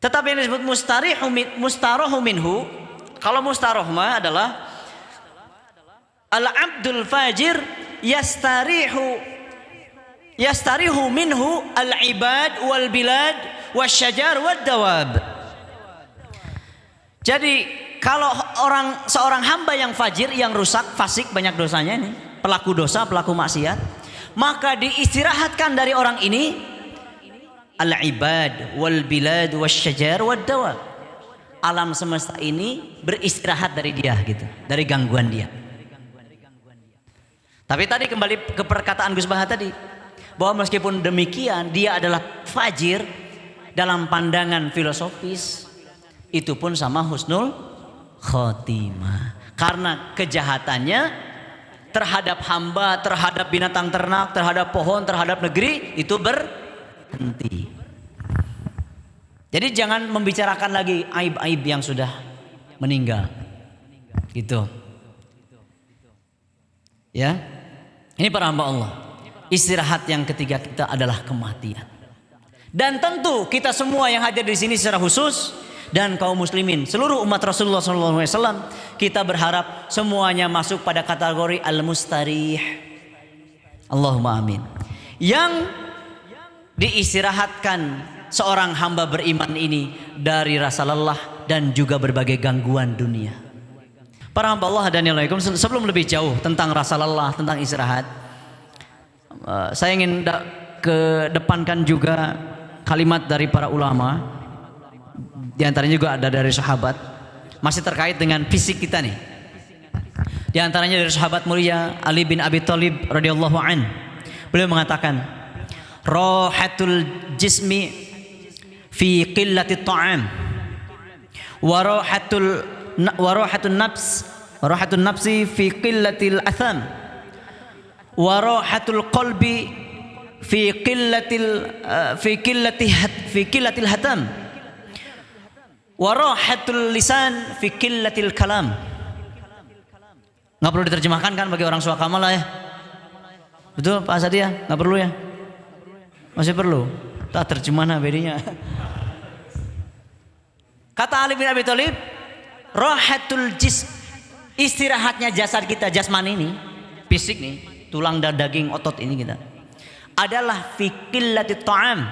Tetapi yang disebut mustarahu minhu, kalau mustarah mah adalah al-abdul fajir yastarihu minhu al-ibad wal bilad wasyajar wad dawab. Jadi kalau seorang hamba yang fajir, yang rusak, fasik, banyak dosanya ini, pelaku dosa, pelaku maksiat, maka diistirahatkan dari orang ini al-ibad wal bilad wasyajar wad dawab. Alam semesta ini beristirahat dari dia gitu, dari gangguan dia. Tapi tadi kembali ke perkataan Gus Baha tadi, bahwa meskipun demikian dia adalah fajir dalam pandangan filosofis, itu pun sama husnul khotimah. Karena kejahatannya terhadap hamba, terhadap binatang ternak, terhadap pohon, terhadap negeri itu berhenti. Jadi jangan membicarakan lagi aib-aib yang sudah meninggal. Gitu. Ya. Ini para hamba Allah. Istirahat yang ketiga kita adalah kematian. Dan tentu kita semua yang hadir di sini secara khusus dan kaum muslimin, seluruh umat Rasulullah SAW, kita berharap semuanya masuk pada kategori al-mustarih. Allahumma amin. Yang diistirahatkan seorang hamba beriman ini dari rasa lelah dan juga berbagai gangguan dunia. Para hamba Allah dan yang lain, sebelum lebih jauh tentang rasa lelah, tentang istirahat, saya ingin kedepankan juga kalimat dari para ulama. Di antaranya juga ada dari sahabat, masih terkait dengan fisik kita nih. Di antaranya dari sahabat mulia Ali bin Abi Thalib radhiyallahu an. Beliau mengatakan, "Rahatul jismi fi qillati ta'am wa rahatun nafsi fi qillatil atham wa rahatul qalbi fi qillatil hatam wa rahatul lisan fi qillatil kalam." Nggak perlu diterjemahkan kan bagi orang Swakama lah ya. Betul Pak Sadia? Nggak perlu ya? Masih perlu? Tak terjemahnya bedanya. Kata Ali bin Abi Thalib, rahatul jism, istirahatnya jasad kita, jasmani ini, fisik nih, tulang dan daging, otot ini kita, adalah fi qillatit ta'am,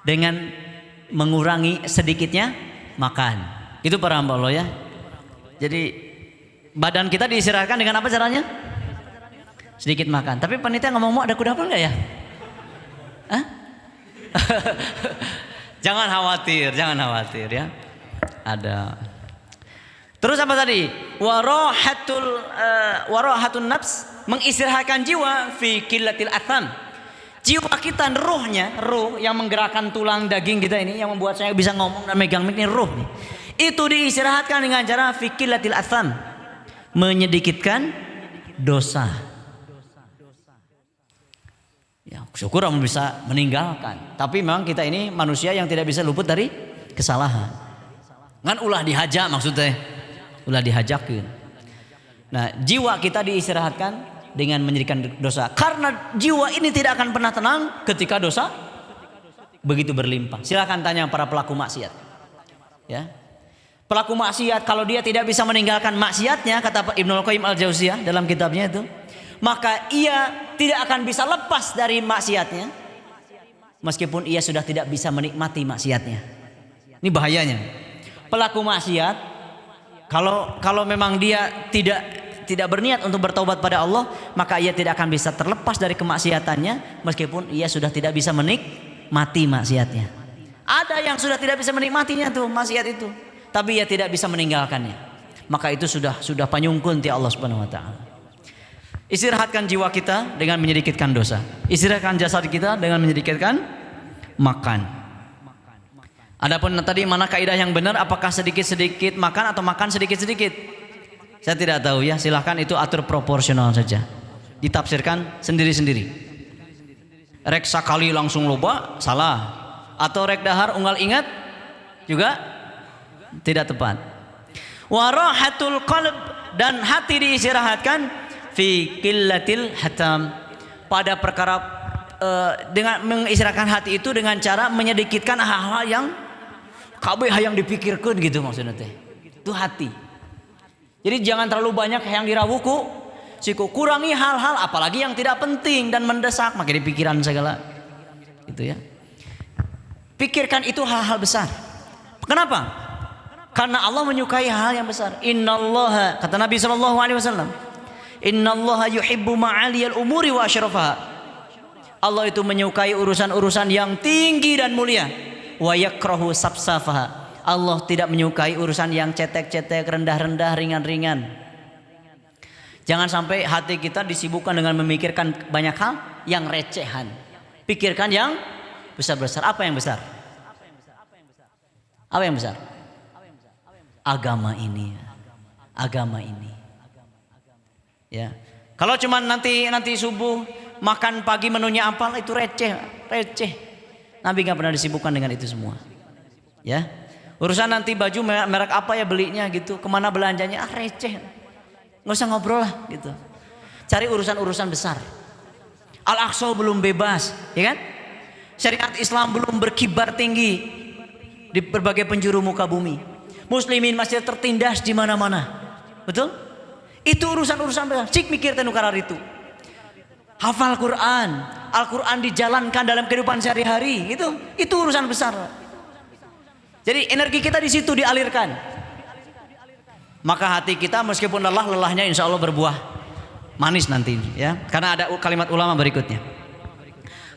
dengan mengurangi sedikitnya makan. Itu para hamba Allah ya. Jadi badan kita diistirahatkan dengan apa caranya? Sedikit makan. Tapi panitia ngomong-ngomong ada kudapan nggak ya? Hah? Jangan khawatir ya. Ada. Terus apa tadi? Warahatun nafs, mengistirahatkan jiwa fi qillatil atham. Jiwa kita, ruh yang menggerakkan tulang daging kita ini, yang membuat saya bisa ngomong dan megang mic ini, ruh nih. Itu diistirahatkan dengan cara fi qillatil atham, menyedikitkan dosa. Ya, syukur kamu bisa meninggalkan. Tapi memang kita ini manusia yang tidak bisa luput dari kesalahan. Kan ulah dihaja maksudnya. Ulah dihajakin. Nah, jiwa kita diistirahatkan dengan menyedikitkan dosa. Karena jiwa ini tidak akan pernah tenang ketika dosa begitu berlimpah. Silakan tanya para pelaku maksiat. Ya. Pelaku maksiat kalau dia tidak bisa meninggalkan maksiatnya, kata Ibnu Qayyim Al-Jauziyah dalam kitabnya itu, maka ia tidak akan bisa lepas dari maksiatnya meskipun ia sudah tidak bisa menikmati maksiatnya. Ini bahayanya. Pelaku maksiat kalau memang dia tidak berniat untuk bertaubat pada Allah, maka ia tidak akan bisa terlepas dari kemaksiatannya meskipun ia sudah tidak bisa menikmati maksiatnya. Ada yang sudah tidak bisa menikmatinya tuh maksiat itu, tapi ia tidak bisa meninggalkannya. Maka itu sudah panyungkun ti Allah Subhanahu wa taala. Istirahatkan jiwa kita dengan menyedikitkan dosa. Istirahatkan jasad kita dengan menyedikitkan makan. Adapun tadi mana kaidah yang benar, apakah sedikit-sedikit makan atau makan sedikit-sedikit? Saya tidak tahu ya, silahkan itu atur proporsional saja. Ditafsirkan sendiri-sendiri. Rek sakali langsung loba, salah. Atau rek dahar unggal ingat juga tidak tepat. Warahatul qalb, dan hati diistirahatkan fi qillatil hatam, pada perkara dengan mengistirahatkan hati itu dengan cara menyedikitkan hal-hal yang kabeh hayang dipikirkan gitu maksudnya teh. Itu hati. Jadi jangan terlalu banyak yang dirawuku, siku kurangi hal-hal apalagi yang tidak penting dan mendesak maka dipikiran segala. Gitu ya. Pikirkan itu hal-hal besar. Kenapa? Karena Allah menyukai hal yang besar. Innallaha, kata Nabi sallallahu alaihi wasallam, innallaha yuhibbu ma'aliyal umuri wa asyrafaha. Allah itu menyukai urusan-urusan yang tinggi dan mulia. Wa yakrahu sabsafaha. Allah tidak menyukai urusan yang cetek-cetek, rendah-rendah, ringan-ringan. Jangan sampai hati kita disibukkan dengan memikirkan banyak hal yang recehan. Pikirkan yang besar-besar. Apa yang besar? Apa yang besar? Agama ini. Agama ini. Ya. Kalau cuma nanti subuh makan pagi menunya apa, itu receh. Nabi nggak pernah disibukkan dengan itu semua. Ya. Urusan nanti baju merek apa ya belinya gitu, kemana belanjanya, receh. Nggak usah ngobrol lah gitu. Cari urusan-urusan besar. Al-Aqsa belum bebas, ya kan? Syariat Islam belum berkibar tinggi di berbagai penjuru muka bumi. Muslimin masih tertindas di mana-mana. Betul? Itu urusan-urusan besar. Cik mikir tenukarar itu. Hafal Quran, Al-Quran dijalankan dalam kehidupan sehari-hari, itu urusan besar. Jadi energi kita di situ dialirkan. Maka hati kita meskipun lelahnya insya Allah berbuah manis nanti, ya. Karena ada kalimat ulama berikutnya.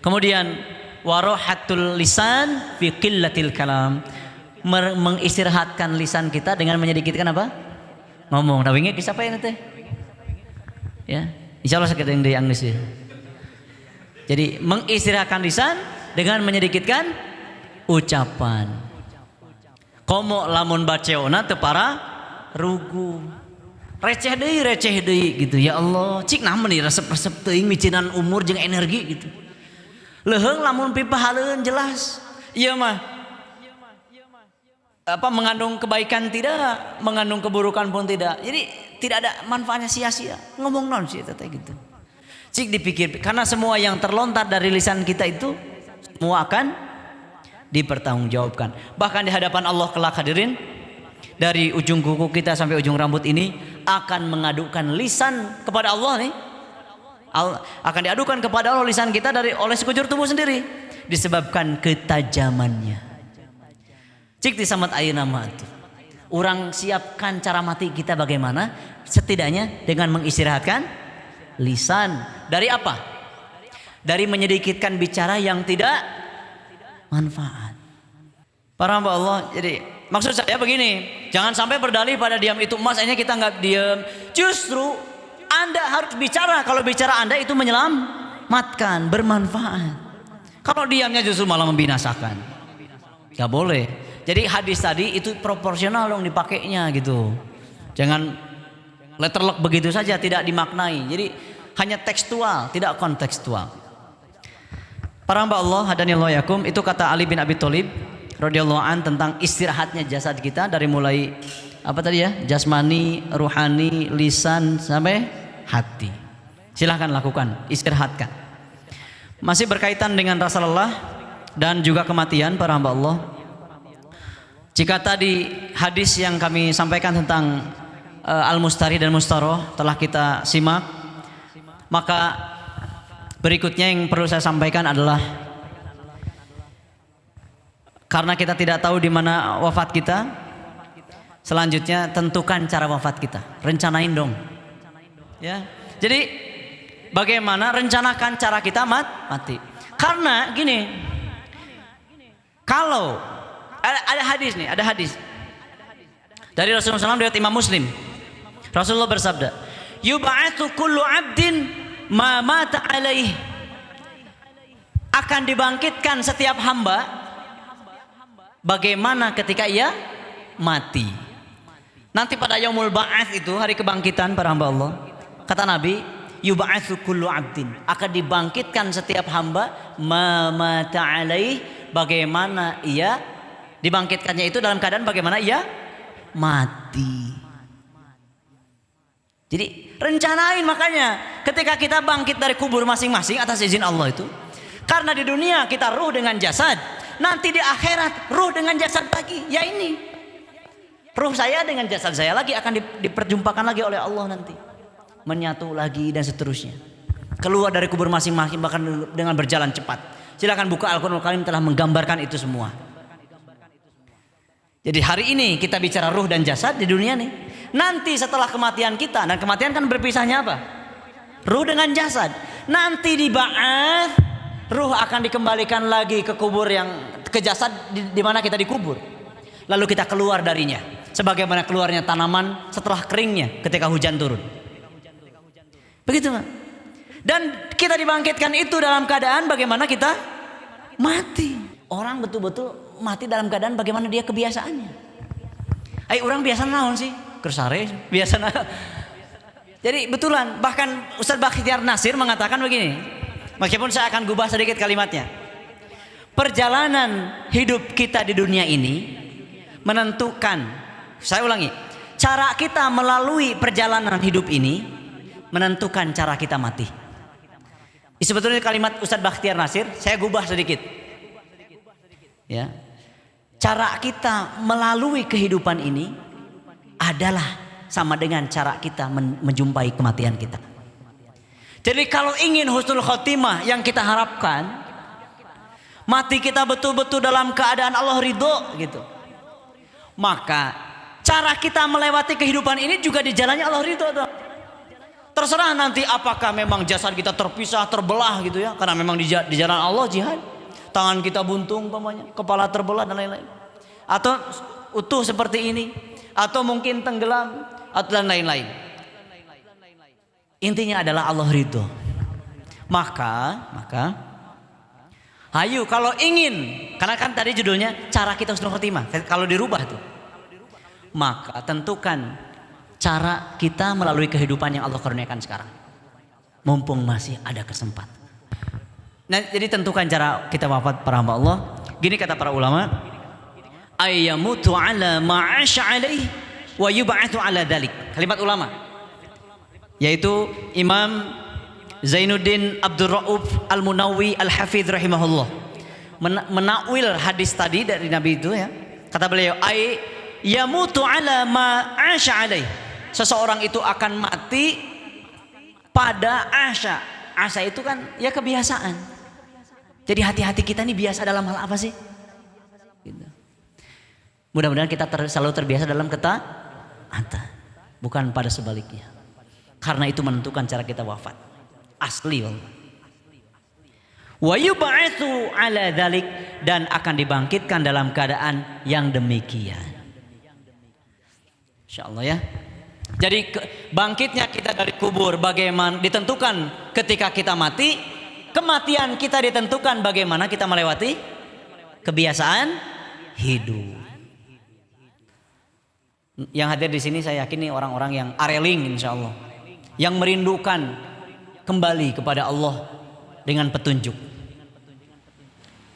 Kemudian warohatul lisan fi qillatil kalam, mengistirahatkan lisan kita dengan menyedikitkan apa? Ngomong. Nah, wingi siapa ya nanti? Ya, insya Allah sekedar yang diangnis ya. Jadi mengistirahatkan lisan dengan menyedikitkan ucapan. Komo lamun baceona teu para rugu. Receh deui gitu. Ya Allah, cik namun nih resep-resep teuing micinan umur jeung energi gitu. Leheung lamun pipahaleun jelas. Ieu mah mengandung kebaikan tidak, mengandung keburukan pun tidak. Jadi tidak ada manfaatnya, sia-sia. Ngomong non sih teh gitu. Cik dipikir, karena semua yang terlontar dari lisan kita itu semua akan dipertanggungjawabkan. Bahkan di hadapan Allah kelak hadirin, dari ujung kuku kita sampai ujung rambut ini akan mengadukan lisan kepada Allah nih. Akan diadukan kepada Allah lisan kita oleh sekujur tubuh sendiri disebabkan ketajamannya. Cik disamat ayeuna mah atuh. Urang siapkan cara mati kita bagaimana? Setidaknya dengan mengistirahatkan lisan. Dari apa? Dari menyedikitkan bicara yang tidak manfaat. Para hamba Allah, jadi maksud saya begini, jangan sampai berdalih pada diam itu emas, akhirnya kita nggak diam. Justru Anda harus bicara. Kalau bicara Anda itu menyelamatkan, bermanfaat. Kalau diamnya justru malah membinasakan. Gak boleh. Jadi hadis tadi itu proporsional dong dipakainya gitu. Jangan letterlock begitu saja, tidak dimaknai. Jadi hanya tekstual, tidak kontekstual. Para hamba Allah, hadanillahu yakum, itu kata Ali bin Abi Thalib radhiyallahu an tentang istirahatnya jasad kita dari mulai apa tadi ya? Jasmani, ruhani, lisan sampai hati. Silahkan lakukan, istirahatkan. Masih berkaitan dengan rasa lelah dan juga kematian para hamba Allah. Jika tadi hadis yang kami sampaikan tentang Al-Mustari dan Mustaroh telah kita simak, maka berikutnya yang perlu saya sampaikan adalah karena kita tidak tahu di mana wafat kita, selanjutnya tentukan cara wafat kita, rencanain dong. Ya, jadi bagaimana rencanakan cara kita mati? Karena gini, kalau ada hadis nih, ada hadis dari Rasulullah SAW riwayat Imam Muslim. Rasulullah bersabda, "Yub'atsu kullu 'abdin ma mata 'alaihi." Akan dibangkitkan setiap hamba bagaimana ketika ia mati. Nanti pada yaumul ba'ats itu, hari kebangkitan para hamba Allah, kata Nabi, "Yub'atsu kullu 'abdin." Akan dibangkitkan setiap hamba ma mata 'alaihi, bagaimana ia dibangkitkannya itu dalam keadaan bagaimana ia mati. Jadi rencanain, makanya ketika kita bangkit dari kubur masing-masing atas izin Allah itu, karena di dunia kita ruh dengan jasad, nanti di akhirat ruh dengan jasad lagi. Ya ini ruh saya dengan jasad saya lagi akan diperjumpakan lagi oleh Allah nanti, menyatu lagi dan seterusnya. Keluar dari kubur masing-masing bahkan dengan berjalan cepat. Silakan buka Al-Qur'anul Karim, telah menggambarkan itu semua. Jadi hari ini kita bicara ruh dan jasad di dunia nih. Nanti setelah kematian kita, dan kematian kan berpisahnya apa? Ruh dengan jasad. Nanti di ba'ats, ruh akan dikembalikan lagi ke kubur yang ke jasad di mana kita dikubur. Lalu kita keluar darinya, sebagaimana keluarnya tanaman setelah keringnya ketika hujan turun. Begitu Pak. Dan kita dibangkitkan itu dalam keadaan bagaimana kita mati. Orang betul-betul mati dalam keadaan bagaimana dia kebiasaannya. Orang biasa naon sih? Kersare biasa naon. Jadi betulan, bahkan Ustaz Bakhtiar Nasir mengatakan begini. Meskipun saya akan gubah sedikit kalimatnya. Perjalanan hidup kita di dunia ini menentukan, saya ulangi, cara kita melalui perjalanan hidup ini menentukan cara kita mati. Sebetulnya kalimat Ustaz Bakhtiar Nasir saya gubah sedikit. Ya. Cara kita melalui kehidupan ini adalah sama dengan cara kita menjumpai kematian kita. Jadi kalau ingin husnul khotimah yang kita harapkan, mati kita betul-betul dalam keadaan Allah ridho gitu. Maka cara kita melewati kehidupan ini juga di jalannya Allah ridho. Terserah nanti apakah memang jasad kita terpisah, terbelah gitu ya. Karena memang di jalan Allah jihad. Tangan kita buntung umpamanya, kepala terbelah dan lain-lain. Atau utuh seperti ini. Atau mungkin tenggelam atau dan lain-lain. Intinya adalah Allah ridho. Maka ayo kalau ingin, karena kan tadi judulnya cara kita husnul khotimah. Kalau dirubah tuh, maka tentukan cara kita melalui kehidupan yang Allah karuniakan sekarang. Mumpung masih ada kesempatan. Nah, jadi tentukan cara kita wafat para hamba Allah. Gini kata para ulama, ayyamutu ala ma'asha alaih wa yub'atsu ala dzalik. Kalimat ulama yaitu Imam Zainuddin Abdul Rauf Al-Munawwi Al-Hafidh rahimahullah menakwil hadis tadi dari Nabi itu ya. Kata beliau, ay yamutu ala ma'asha alaih. Seseorang itu akan mati pada asya. Asya itu kan ya kebiasaan. Jadi hati-hati kita ini biasa dalam hal apa sih? Gitu. Mudah-mudahan kita selalu terbiasa dalam ketaatan, bukan pada sebaliknya. Karena itu menentukan cara kita wafat. Asli wallah. Wa yub'atsu ala dzalik, dan akan dibangkitkan dalam keadaan yang demikian. Insyaallah ya. Jadi bangkitnya kita dari kubur bagaimana ditentukan ketika kita mati. Kematian kita ditentukan bagaimana kita melewati kebiasaan hidup. Yang hadir di sini saya yakin nih orang-orang yang areling insyaallah, yang merindukan kembali kepada Allah dengan petunjuk.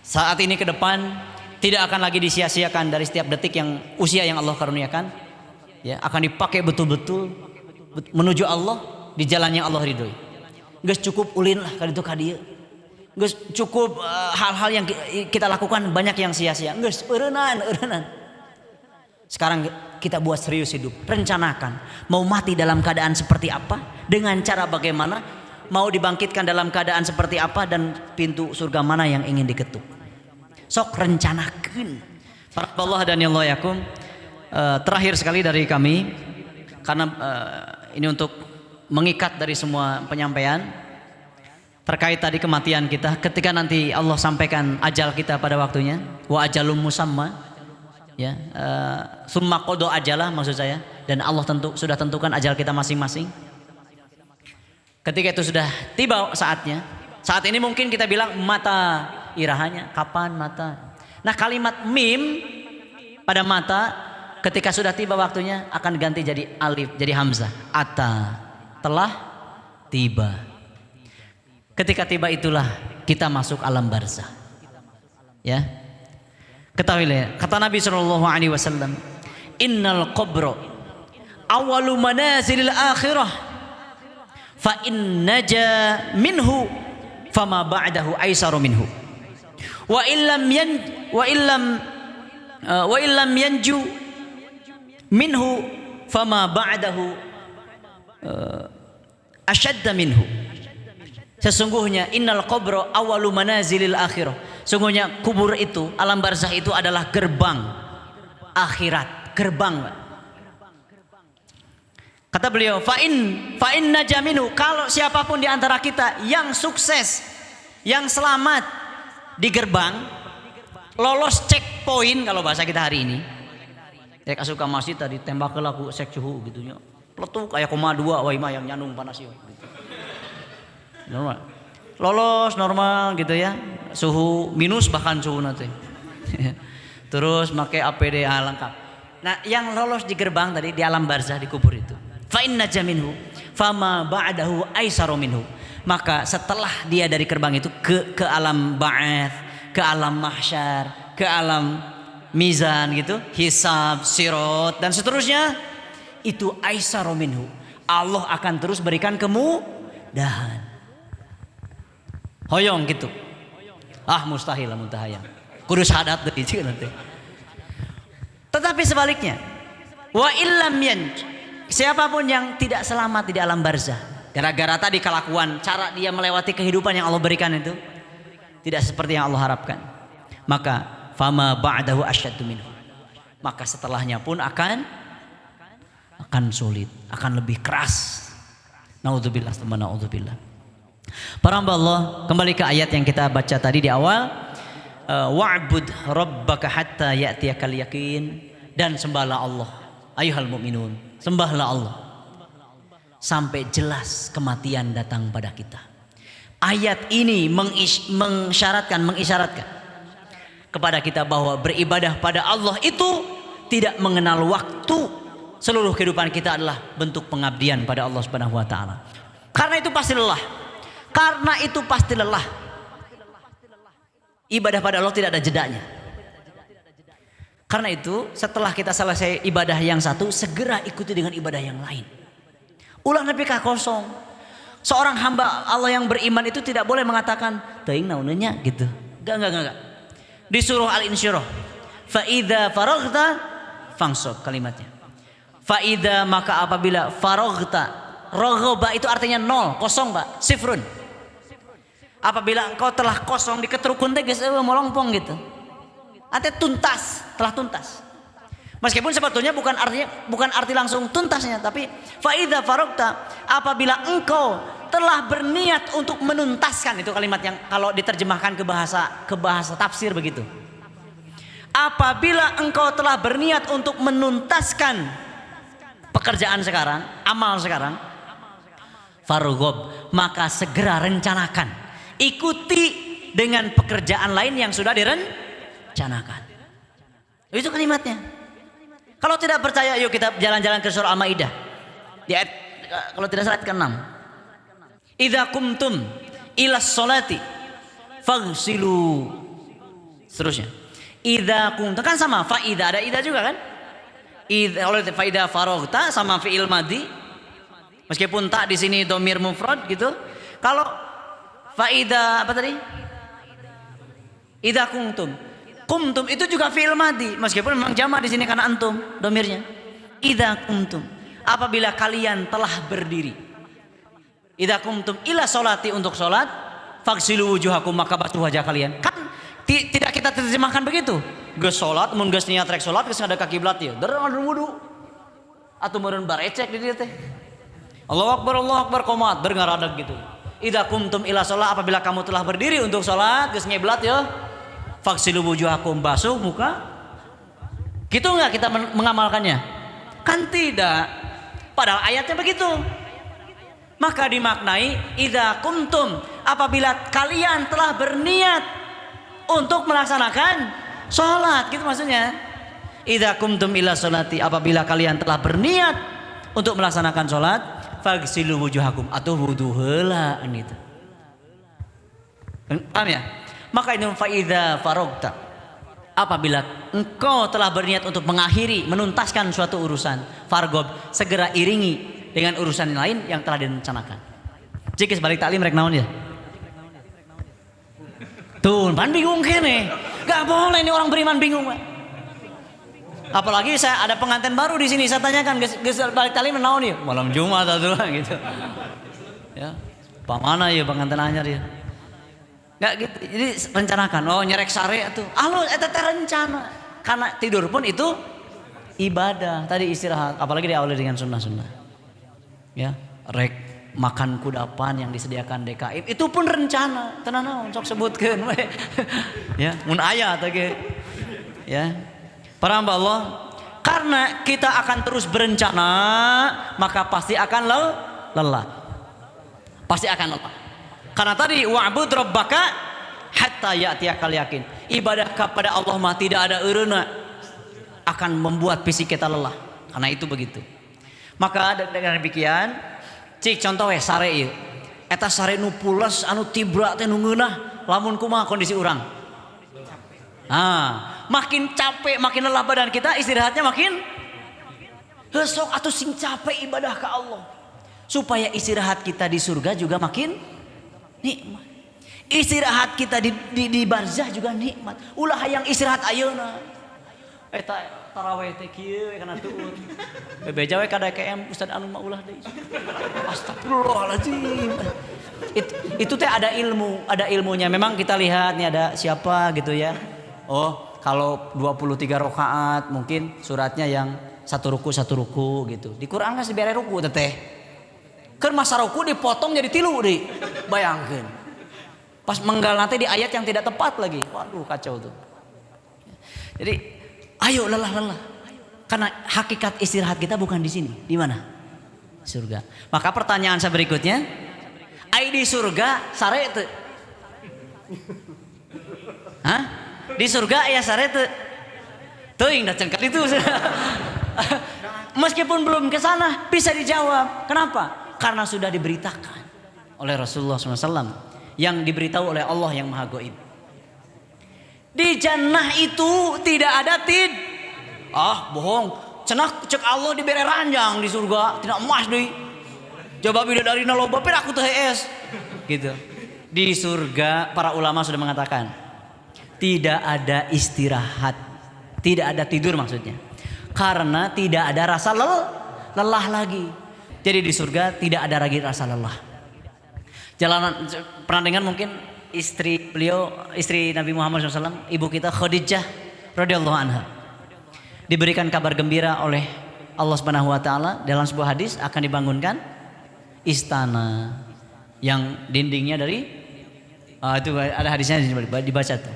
Saat ini ke depan tidak akan lagi disia-siakan dari setiap detik yang usia yang Allah karuniakan. Ya, akan dipakai betul-betul menuju Allah di jalan yang Allah ridhoi. Geus cukup ulin lah kali itu kadieu. Geus cukup hal-hal yang kita lakukan banyak yang sia-sia. Geus eureunnan. Sekarang kita buat serius hidup, rencanakan mau mati dalam keadaan seperti apa, dengan cara bagaimana, mau dibangkitkan dalam keadaan seperti apa, dan pintu surga mana yang ingin diketuk. Sok rencanakeun. Para Allah dan Allah yakum. Terakhir sekali dari kami, karena ini untuk mengikat dari semua penyampaian terkait tadi kematian kita. Ketika nanti Allah sampaikan ajal kita pada waktunya, wa ajalum musamma, ya, summa qada ajalah maksud saya, dan Allah sudah tentukan ajal kita masing-masing. Ketika itu sudah tiba saatnya, saat ini mungkin kita bilang mata irahanya, kapan mata. Nah, kalimat mim pada mata ketika sudah tiba waktunya akan ganti jadi alif, jadi hamzah. Ata, telah tiba. Ketika tiba itulah kita masuk alam barzah. Ya. Ketahuilah, kata Nabi SAW, innal qabra awalu manazilil akhirah, fa in naja minhu fama ba'dahu aisaru minhu, wa illam yanju minhu fama ba'dahu ashadda minhu. Sesungguhnya innal qabra awalu manazilil akhirah, sungguhnya kubur itu, alam barzah itu adalah gerbang akhirat, gerbang. Kata beliau, fa in najaminu, kalau siapapun di antara kita yang sukses, yang selamat di gerbang, lolos checkpoint kalau bahasa kita hari ini. Ya kasuka masjid tadi tembak ke laku sek suhu gitu nya. Peletuk kayak 2 wae mah yang nyandung panas yo gitu. normal. Lolos normal gitu ya. Suhu minus bahkan suhu nanti. Terus pakai APD lengkap. Nah, yang lolos di gerbang tadi di alam barzah di kubur itu. Fa inna jaminhu fama ba'dahu aisaru minhu. Maka setelah dia dari gerbang itu ke alam ba'ats, ke alam mahsyar, ke alam mizan gitu, hisab, sirat dan seterusnya, itu aisaru minhu. Allah akan terus berikan kemudahan. Hoyong gitu. Mustahil lah muntahayang. Kudu syahadat deh nanti. Tetapi sebaliknya, wa illam yanj, siapapun yang tidak selamat di alam barzah gara-gara tadi kelakuan cara dia melewati kehidupan yang Allah berikan itu tidak seperti yang Allah harapkan, maka fama ba'dahu asyaddu minhu. Maka setelahnya pun akan sulit, akan lebih keras. Naudzubillah, naudzubillah. Para hamba Allah, kembali ke ayat yang kita baca tadi di awal. Wa'bud rabbaka hatta ya'tiyakal yaqin, dan sembahlah Allah ayuhal mu'minun, sembahlah Allah sampai jelas kematian datang pada kita. Ayat ini mengisyaratkan kepada kita bahwa beribadah pada Allah itu tidak mengenal waktu. Seluruh kehidupan kita adalah bentuk pengabdian pada Allah Subhanahu wa taala. Karena itu pasti lelah. Ibadah pada Allah tidak ada jedanya. Karena itu setelah kita selesai ibadah yang satu, segera ikuti dengan ibadah yang lain. Ulah nepi ka kosong. Seorang hamba Allah yang beriman itu tidak boleh mengatakan teuing naonnya gitu. Enggak. Di surah Al-Insyirah, fa idza faraghta fangsab, kalimatnya. Fa idza, maka apabila faraghta, raghaba itu artinya nol, kosong Pak, sifrun. Apabila engkau telah kosong di ketrukun teh geus molongpong gitu. Artinya telah tuntas. Meskipun sebetulnya bukan arti langsung tuntasnya, tapi fa idza faragta, apabila engkau telah berniat untuk menuntaskan, itu kalimat yang kalau diterjemahkan ke bahasa tafsir begitu. Apabila engkau telah berniat untuk menuntaskan pekerjaan sekarang, amal sekarang, farghab, maka segera rencanakan. Ikuti dengan pekerjaan lain yang sudah direncanakan. Itu kalimatnya. Kalau tidak percaya, yuk kita jalan-jalan ke surah Al-Maidah. Di ayat, kalau tidak salah ayat ke-6. Idza kumtum ilas sholati faghsilu. Seterusnya. Idza kumtum, kan sama fa idza, ada idza juga kan? Kalau fa idza faraghta sama fi'il madhi. Meskipun tak di sini dhamir mufrad gitu. Kalau faida apa tadi? Idza kuntum. Kumtum itu juga fi'il madhi, meskipun memang jamak di sini karena antum domirnya. Idza kuntum, apabila kalian telah berdiri. Idza kuntum ila sholati, untuk sholat, faghsilu wujuhakum, maka basuh wajah kalian. Kan tidak kita terjemahkan begitu. Geus sholat, mun geus niat rek sholat, geus ngadeg ka kiblat ieu. Deureun wudu. Atuh meureun barecek di dieu teh. Allahu akbar qomat, berngaradag gitu. Idza kumtum ila sholat, apabila kamu telah berdiri untuk sholat, geus ngiblat ya, faghsilu wujuhakum, basuh muka. Gitu enggak kita mengamalkannya? Kan tidak. Padahal ayatnya begitu. Maka dimaknai idza kumtum, apabila kalian telah berniat untuk melaksanakan sholat, gitu maksudnya. Idza kumtum ila sholati, apabila kalian telah berniat untuk melaksanakan sholat, faghsilu wujuhakum, atau wudu heula gitu. Paham ya? Maka ini fa idza faragta, apabila engkau telah berniat untuk mengakhiri, menuntaskan suatu urusan, fargob, segera iringi dengan urusan lain yang telah direncanakan. Jika sebalik taklim rek naon ya? Tuh, pan bingung kene. Gak boleh ini orang beriman bingung, Pak. Apalagi saya ada pengantin baru di sini, saya tanyakan, geus balik tali naon ieu? Malam Jumat atuh gitu. Ya. Pamana ya pengantin anyar ya. Enggak gitu. Jadi rencanakan, nyerek sare atuh. Alo eta teh rencana. Karena tidur pun itu ibadah. Tadi istirahat, apalagi diawali dengan sunnah-sunnah. Ya, rek makan kudapan yang disediakan DKI itu pun rencana. Tenan naon sok sebutkeun we. Ya, mun aya teh ge. Ya. Para hamba Allah, karena kita akan terus berencana, maka pasti akan lelah. Pasti akan lelah. Karena tadi wa'bud rabbaka hatta ya'tiyakal yakin. Ibadah kepada Allah mah tidak ada eureuna akan membuat fisik kita lelah. Karena itu begitu. Maka dengan demikian, cik contoh sare ieu. Eta sare nu pules anu tibra teh nu ngeunah, lamun kumaha kondisi urang? Makin capek, makin lelah badan kita, istirahatnya makin sok atuh sing capek ibadah ke Allah. Supaya istirahat kita di surga juga makin nikmat. Istirahat kita di barzah juga nikmat. Ulah hayang istirahat ayeuna. Eta tarawih teh kieu kana tuun. Bebeja we kada KM Ustaz anu mah ulah deui. Astagfirullahalazim. Itu teh ada ilmunya. Memang kita lihat nih ada siapa gitu ya. Oh, kalau 23 rakaat mungkin suratnya yang satu ruku gitu. Di Quran kan sebere ruku teh. Keur masa ruku dipotong jadi 3 deui. Bayangkeun. Pas menggal nanti di ayat yang tidak tepat lagi. Waduh kacau tuh. Jadi ayo lelah. Karena hakikat istirahat kita bukan di sini. Di mana? Surga. Maka pertanyaan saya berikutnya, ai di surga sare teu? Hah? Di surga aya sare teu? Teuing da cengkat itu. Meskipun belum ke sana bisa dijawab. Kenapa? Karena sudah diberitakan oleh Rasulullah SAW. Yang diberitahu oleh Allah yang maha gaib. Di jannah itu tidak ada bohong. Cek Allah diberi ranjang di surga, tidak emas deui. Coba bidadarina loba per aku teh es. Gitu. Di surga para ulama sudah mengatakan tidak ada istirahat, tidak ada tidur maksudnya. Karena tidak ada rasa lelah lagi. Jadi di surga tidak ada lagi rasa lelah. Jalanan pernah dengar mungkin istri Nabi Muhammad SAW, ibu kita Khadijah radhiyallahu anha, diberikan kabar gembira oleh Allah Subhanahu Wa Taala dalam sebuah hadis akan dibangunkan istana yang dindingnya dari itu ada hadisnya dibaca tuh.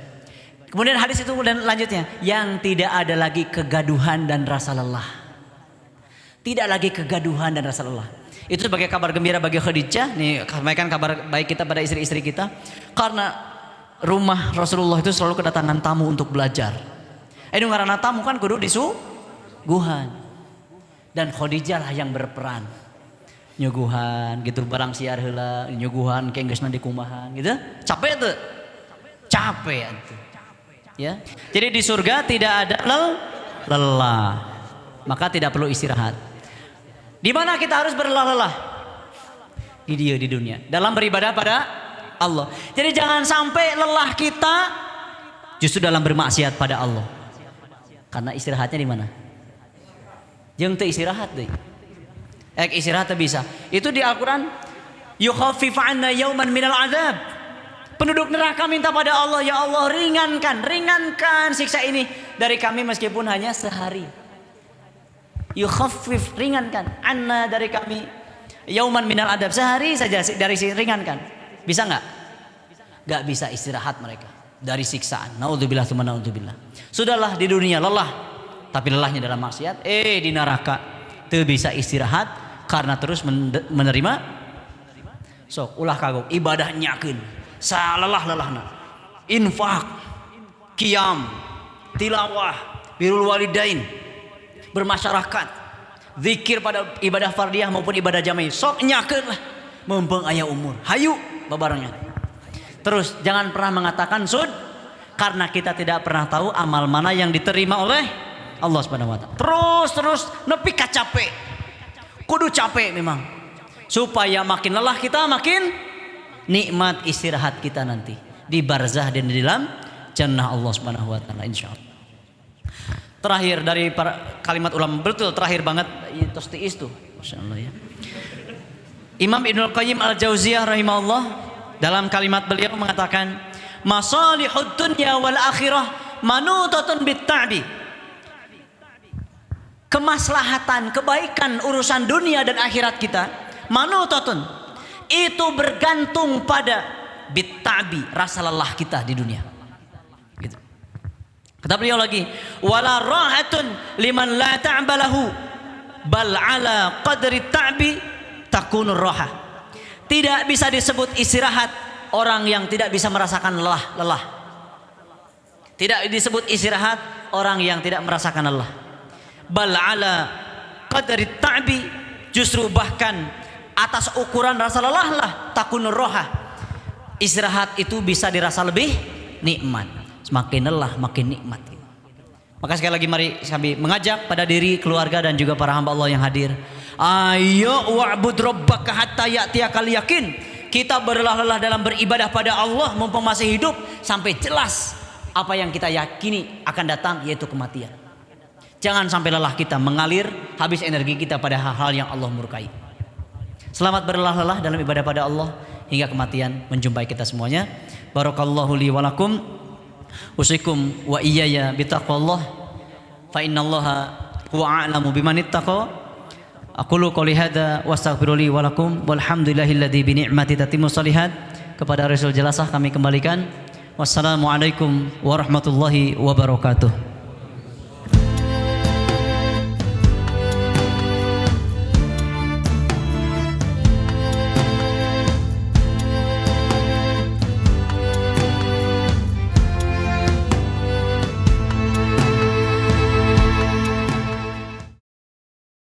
Kemudian hadis itu dan lanjutnya yang tidak ada lagi kegaduhan dan rasa lelah, tidak lagi kegaduhan dan rasa lelah. Itu sebagai kabar gembira bagi Khadijah. Nih, sampaikan kabar baik kita pada istri-istri kita. Karena rumah Rasulullah itu selalu kedatangan tamu untuk belajar. Ini ngaranna tamu kan kudu disuguhan. Dan Khadijah lah yang berperan. Nyuguhan gitu barang siar heula, nyuguhan keenggeusna dikumahan gitu. Capek tuh. Capek atuh. Ya. Jadi di surga tidak ada lelah. Maka tidak perlu istirahat. Di mana kita harus berlelah-lelah? Di dunia. Dalam beribadah pada Allah. Jadi jangan sampai lelah kita justru dalam bermaksiat pada Allah. Karena istirahatnya di mana? Jeung teu istirahat deui. Istirahat teu bisa. Itu di Al-Qur'an, yukhaffif 'anna yawman minal 'adzab. Penduduk neraka minta pada Allah, ya Allah ringankan siksa ini dari kami meskipun hanya sehari. Yukhaffif, ringankan anna dari kami yauman minal adab, sehari saja dari ringankan. Bisa enggak? Enggak bisa istirahat mereka dari siksaan. Naudzubillah tsumma naudzubillah. Sudahlah di dunia lelah, tapi lelahnya dalam maksiat. Di neraka teu bisa istirahat karena terus menerima. Sok ulah kagok ibadah nyakeun. Salalah-lelahna. Infak, qiyam, tilawah, birrul walidain, bermasyarakat, zikir pada ibadah fardiyah maupun ibadah jamaah. Sok nyakeun lah mumpung aya umur. Hayu babarengnya. Terus jangan pernah mengatakan sud karena kita tidak pernah tahu amal mana yang diterima oleh Allah Subhanahu wa taala. Terus nepi ka capek. Kudu capek memang. Supaya makin lelah kita makin nikmat istirahat kita nanti di barzah dan di dalam jannah Allah Subhanahu wa taala insyaallah. Terakhir dari kalimat ulama, betul terakhir banget itu istu. Masyaallah ya. Imam Ibnul Qayyim Al-Jauziyah rahimahullah dalam kalimat beliau mengatakan masalihud dunya wal akhirah manutatun bit-ta'bi. Kemaslahatan, kebaikan urusan dunia dan akhirat kita manutatun itu bergantung pada bit-ta'bi, rasa lelah kita di dunia. Gitu. Kata beliau lagi, wala rahatun liman la ta'balahu bal ala qadri ta'bi takunur rahah. Tidak bisa disebut istirahat orang yang tidak bisa merasakan lelah. Tidak disebut istirahat orang yang tidak merasakan lelah. Bal ala qadri ta'bi, justru bahkan atas ukuran rasa lelah lah takunur roha. Istirahat itu bisa dirasa lebih nikmat. Semakin lelah makin nikmat. Maka sekali lagi mari kami mengajak pada diri, keluarga dan juga para hamba Allah yang hadir. Ayo wa'bud rabbaka hatta ya'tiyakal yakin. Kita berlelah-lelah dalam beribadah pada Allah mumpung masih hidup sampai jelas apa yang kita yakini akan datang, yaitu kematian. Jangan sampai lelah kita mengalir, habis energi kita pada hal-hal yang Allah murkai. Selamat berlelah-lelah dalam ibadah pada Allah hingga kematian menjumpai kita semuanya. Barakallahu li wa lakum. Usikum wa iyaya bitaqwallah. Fa innallaha huwa a'lamu biman ittaqa. Aqulu qouli hadza wa astaghfiru li wa lakum walhamdulillahilladzi bi ni'mati tatimmu shalihat. Kepada Rasul jelasah kami kembalikan. Wassalamualaikum warahmatullahi wabarakatuh.